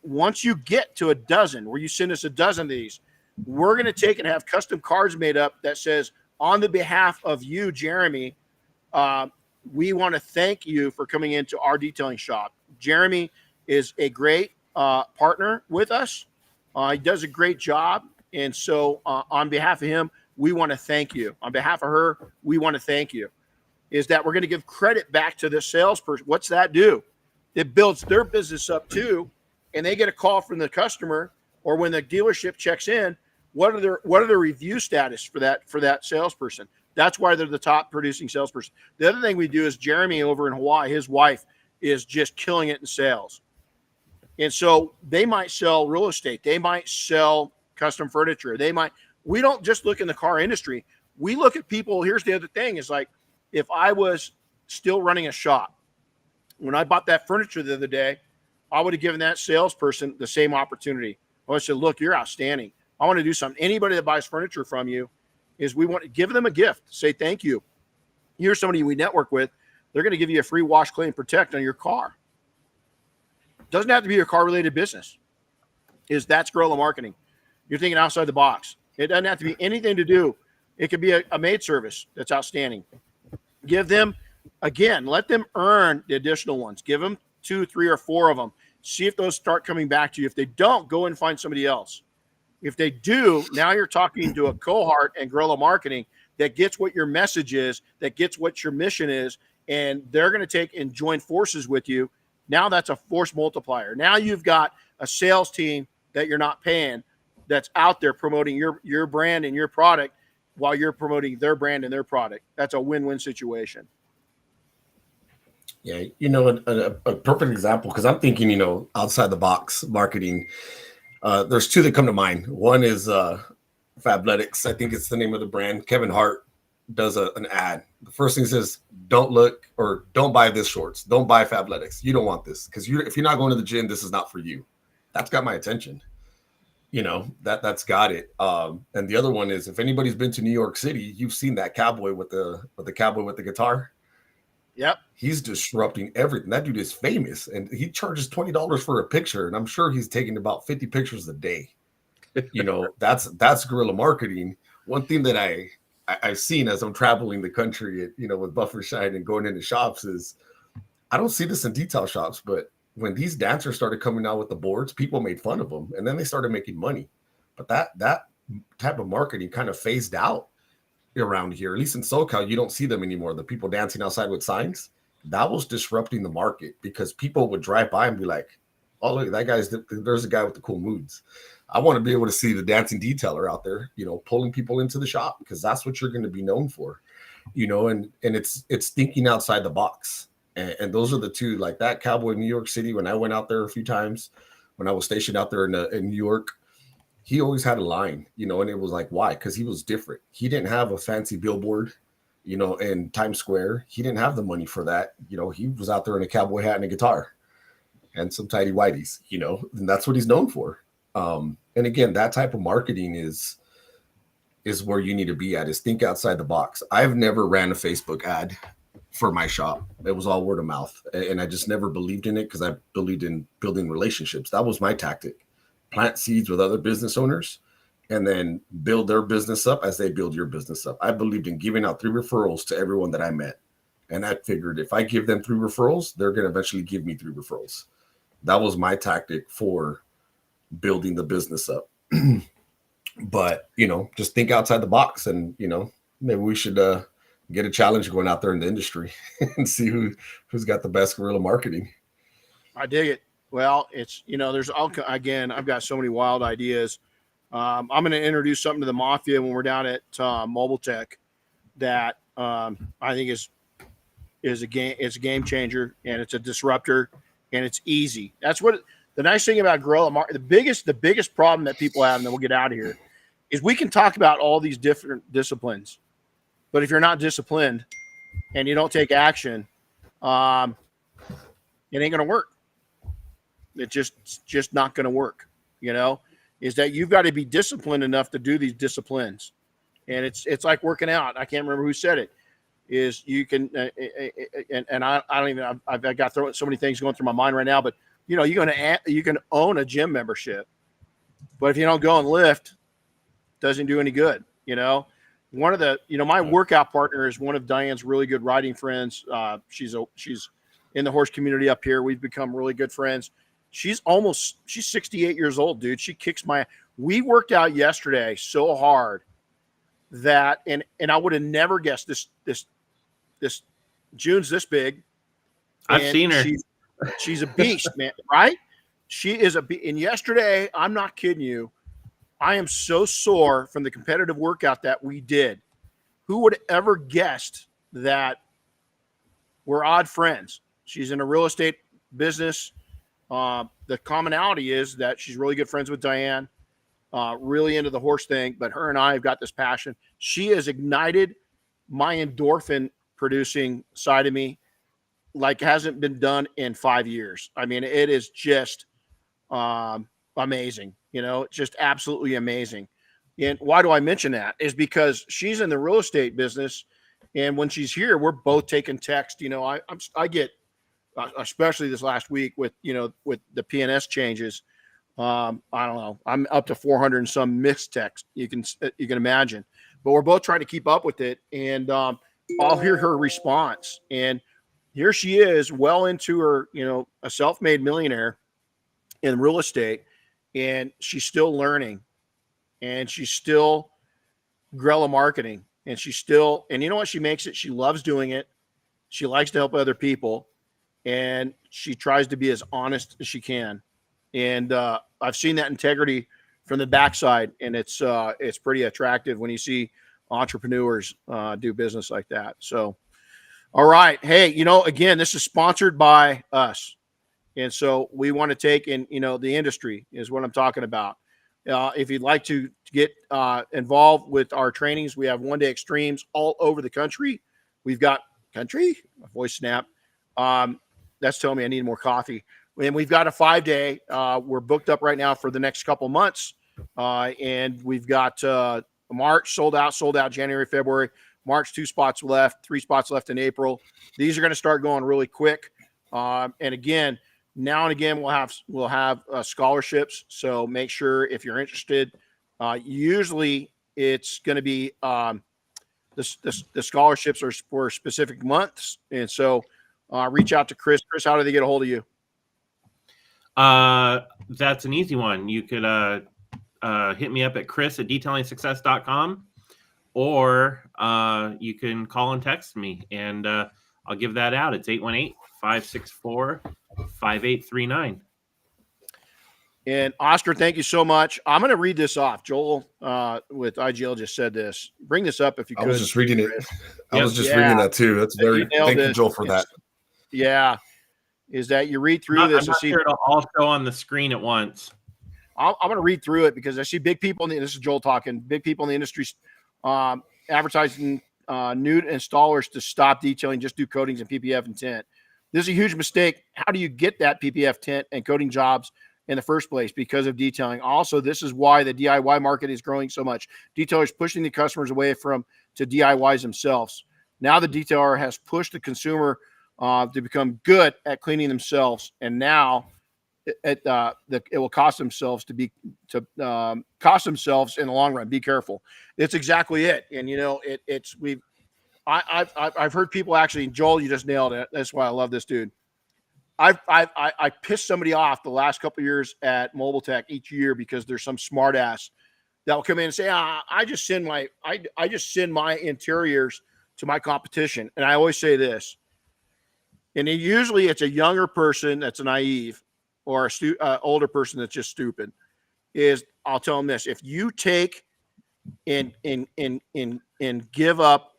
once you get to a dozen, where you send us a dozen of these, we're going to take and have custom cards made up that says, on the behalf of you, Jeremy, we want to thank you for coming into our detailing shop. Jeremy is a great partner with us. He does a great job. And so on behalf of him, we want to thank you. On behalf of her, we want to thank you. Is that we're going to give credit back to the salesperson. What's that do? It builds their business up too, and they get a call from the customer, or when the dealership checks in, what are their review status for that salesperson? That's why they're the top producing salesperson. The other thing we do is Jeremy over in Hawaii, his wife is just killing it in sales. And so they might sell real estate. They might sell custom furniture. We don't just look in the car industry. We look at people. Here's the other thing is, like, if I was still running a shop, when I bought that furniture the other day, I would have given that salesperson the same opportunity. I would have said, look, you're outstanding. I want to do something. Anybody that buys furniture from you, is we want to give them a gift. Say thank you. Here's somebody we network with. They're going to give you a free wash, clean, protect on your car. Doesn't have to be a car-related business. That's guerrilla marketing. You're thinking outside the box. It doesn't have to be anything to do. It could be a maid service that's outstanding. Give them, again, let them earn the additional ones. Give them 2, 3, or 4 of them. See if those start coming back to you. If they don't, go and find somebody else. If they do, now you're talking to a cohort and guerrilla marketing that gets what your message is, that gets what your mission is, and they're going to take and join forces with you. Now that's a force multiplier. Now you've got a sales team that you're not paying that's out there promoting your brand and your product while you're promoting their brand and their product. That's a win-win situation. Yeah, a perfect example, because I'm thinking, outside the box marketing. There's two that come to mind. One is Fabletics. I think it's the name of the brand. Kevin Hart does an ad. The first thing says, don't look or don't buy this shorts. Don't buy Fabletics. You don't want this because if you're not going to the gym, this is not for you. That's got my attention. That's got it. And the other one is, if anybody's been to New York City, you've seen that cowboy with the cowboy with the guitar. Yep. He's disrupting everything. That dude is famous, and he charges $20 for a picture, and I'm sure he's taking about 50 pictures a day. That's guerrilla marketing. One thing that I've seen as I'm traveling the country, with Buffershine and going into shops is, I don't see this in detail shops, but when these dancers started coming out with the boards, people made fun of them, and then they started making money. But that type of marketing kind of phased out around here, at least in SoCal. You don't see them anymore. The people dancing outside with signs, that was disrupting the market, because people would drive by and be like, oh, look, there's a guy with the cool moods. I want to be able to see the dancing detailer out there, pulling people into the shop, because that's what you're going to be known for, and it's thinking outside the box. And those are the two, like that cowboy in New York City. When I went out there a few times, when I was stationed out there in New York, he always had a line, and it was like, why? Because he was different. He didn't have a fancy billboard, in Times Square. He didn't have the money for that. He was out there in a cowboy hat and a guitar and some tidy whities, and that's what he's known for. And again, that type of marketing is where you need to be at, is think outside the box. I've never ran a Facebook ad for my shop. It was all word of mouth. And I just never believed in it, because I believed in building relationships. That was my tactic. Plant seeds with other business owners and then build their business up as they build your business up. I believed in giving out 3 referrals to everyone that I met. And I figured if I give them 3 referrals, they're going to eventually give me 3 referrals. That was my tactic for building the business up. But, just think outside the box, and, maybe we should get a challenge going out there in the industry and see who's got the best guerrilla marketing. I dig it. Well, it's, I've got so many wild ideas. I'm going to introduce something to the Mafia when we're down at Mobile Tech that I think is a game changer, and it's a disruptor, and it's easy. That's what the nice thing about guerrilla marketing, the biggest problem that people have, and then we'll get out of here, is we can talk about all these different disciplines, but if you're not disciplined and you don't take action, it ain't going to work. It's just not going to work, is that you've got to be disciplined enough to do these disciplines. And it's like working out. I can't remember who said it, is you can, and I don't even, I've got so many things going through my mind right now, but you can own a gym membership, but if you don't go and lift, it doesn't do any good. One of the, my workout partner is one of Diane's really good riding friends. She's in the horse community up here. We've become really good friends. She's 68 years old, dude. She kicks we worked out yesterday so hard that, and I would have never guessed this June's this big. I've seen her. She's a beast, man. Right? She is and yesterday, I'm not kidding you, I am so sore from the competitive workout that we did. Who would have ever guessed that we're odd friends? She's in a real estate business. The commonality is that she's really good friends with Diane, really into the horse thing, but her and I have got this passion. She has ignited my endorphin producing side of me like hasn't been done in 5 years. I mean, it is just amazing, just absolutely amazing. And why do I mention that? Is because she's in the real estate business, and when she's here, we're both taking text. I get, especially this last week with the PNS changes. I don't know. I'm up to 400 and some mixed text. You can imagine, but we're both trying to keep up with it. And I'll hear her response, and here she is, well into her, a self-made millionaire in real estate, and she's still learning, and she's still guerrilla marketing. and she's still, and you know what? She makes it. She loves doing it. She likes to help other people, and she tries to be as honest as she can. And I've seen that integrity from the backside, and it's pretty attractive when you see entrepreneurs do business like that. So, all right. Hey, again, this is sponsored by us. And so we want to take in, the industry is what I'm talking about. If you'd like to get involved with our trainings, we have one-day extremes all over the country. We've got my voice snap. That's telling me I need more coffee. And we've got a 5-day. We're booked up right now for the next couple months. And we've got March sold out, January, February, March, 2 spots left, 3 spots left in April. These are going to start going really quick. And again, now and again, we'll have scholarships. So make sure if you're interested, usually it's going to be the scholarships are for specific months. And so reach out to Chris. Chris, how do they get a hold of you? That's an easy one. You could hit me up at chris@detailingsuccess.com, or you can call and text me, and I'll give that out. It's 818-564-5839. And Oscar, thank you so much. I'm going to read this off. Joel with IGL just said this. Bring this up if you could. I was just reading it. I was just reading that too. That's very, thank you, Joel, for that. Yeah. Is that you read through this? I'm not sure it'll all show on the screen at once. I'm going to read through it because I see big people this is Joel talking, big people in the industry advertising new installers to stop detailing, just do coatings and PPF and tint. This is a huge mistake. How do you get that PPF, tint, and coating jobs in the first place? Because of detailing. Also, this is why the DIY market is growing so much. Detailers pushing the customers away to DIYs themselves. Now the detailer has pushed the consumer to become good at cleaning themselves, and now it will cost themselves cost themselves in the long run. Be careful. It's exactly it. And I've heard people actually. Joel, you just nailed it. That's why I love this dude. I pissed somebody off the last couple of years at Mobile Tech each year because there's some smart ass that will come in and say, I just send my interiors to my competition. And I always say this, and usually it's a younger person that's naive, or a older person that's just stupid. I'll tell them this: if you take and give up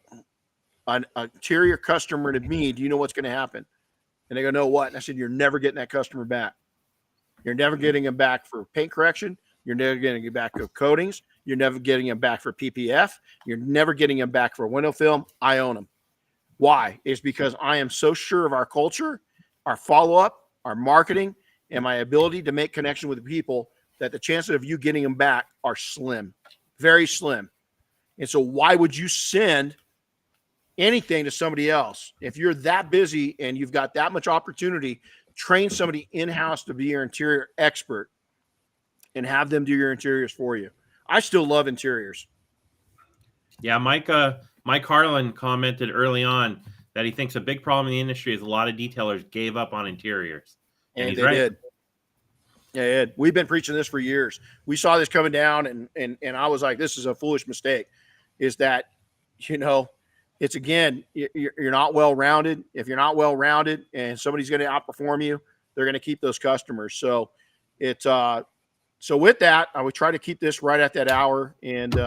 an interior customer to me, do you know what's going to happen? And they go, no, what? And I said, you're never getting that customer back. You're never getting them back for paint correction. You're never getting them back for coatings. You're never getting them back for PPF. You're never getting them back for window film. I own them. Why? It's because I am so sure of our culture, our follow-up, our marketing, and my ability to make connection with people that the chances of you getting them back are slim, very slim. And so why would you send anything to somebody else? If you're that busy and you've got that much opportunity, train somebody in-house to be your interior expert and have them do your interiors for you. I still love interiors. Yeah, Mike Harlan commented early on that he thinks a big problem in the industry is a lot of detailers gave up on interiors. And he's right. Did. Yeah, Ed, we've been preaching this for years. We saw this coming down, and I was like, this is a foolish mistake. Is that, it's again, you're not well-rounded. If you're not well-rounded and somebody's going to outperform you, they're going to keep those customers. So so with that, I would try to keep this right at that hour. And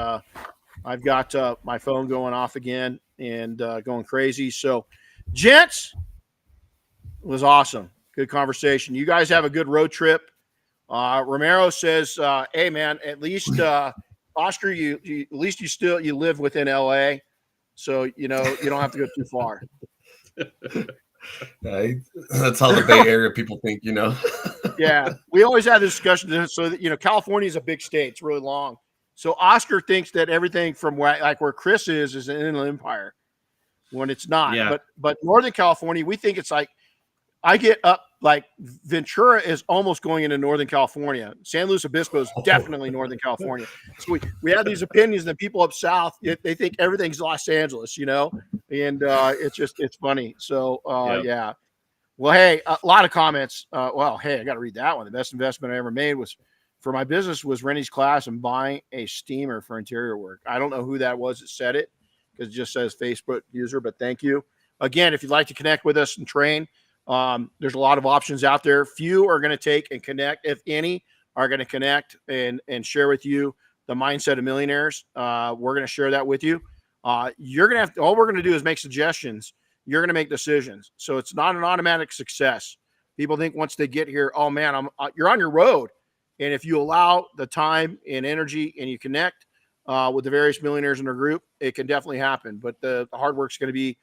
I've got my phone going off again and going crazy. So gents, it was awesome. Good conversation. You guys have a good road trip. Romero says, hey man, at least Oscar, you live within LA. So, you don't have to go too far. That's how the Bay Area people think, Yeah. We always have this discussion. So that, California is a big state. It's really long. So Oscar thinks that everything from where Chris is an inland empire when it's not. Yeah. But Northern California, we think it's like, I get up like Ventura is almost going into Northern California. San Luis Obispo is definitely Northern California. So we have these opinions that people up south, they think everything's Los Angeles, and it's funny. So, yeah. Well, hey, a lot of comments. Hey, I got to read that one. The best investment I ever made for my business was Renny's class and buying a steamer for interior work. I don't know who that was that said it, because it just says Facebook user, but thank you. Again, if you'd like to connect with us and train, there's a lot of options out there. Few are going to take and connect, if any, are going to connect and share with you the mindset of millionaires. We're going to share that with you. You're going to have all we're going to do is make suggestions. You're going to make decisions. So it's not an automatic success. People think once they get here, oh man, you're on your road. And if you allow the time and energy and you connect with the various millionaires in our group, it can definitely happen. But the hard work's going to be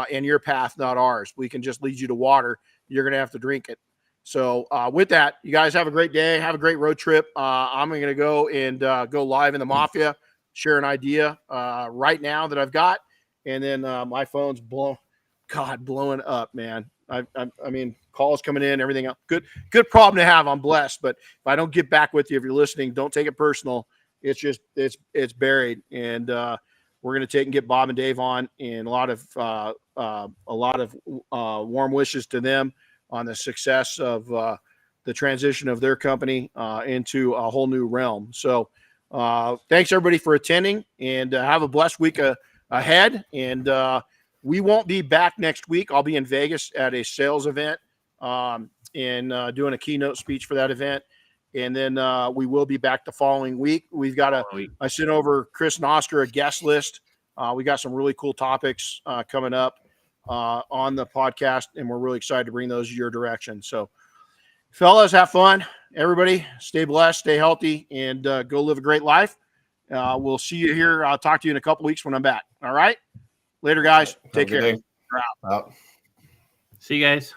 in your path, not ours. We can just lead you to water. You're going to have to drink it. So with that, you guys have a great day. Have a great road trip. I'm going to go and go live in the Mafia, share an idea right now that I've got. And then my phone's blowing up, man. I mean, calls coming in, everything else. Good problem to have. I'm blessed. But if I don't get back with you, if you're listening, don't take it personal. It's just, it's buried. And we're going to take and get Bob and Dave on, and a lot of warm wishes to them on the success of the transition of their company into a whole new realm. So thanks everybody for attending, and have a blessed week ahead. And we won't be back next week. I'll be in Vegas at a sales event and doing a keynote speech for that event. And then we will be back the following week. We've got I sent over Chris and Oscar a guest list. We got some really cool topics coming up on the podcast, and we're really excited to bring those your direction. So, fellas, have fun. Everybody, stay blessed, stay healthy, and go live a great life. We'll see you here. I'll talk to you in a couple weeks when I'm back. All right? Later, guys. Take care. Out. See you guys.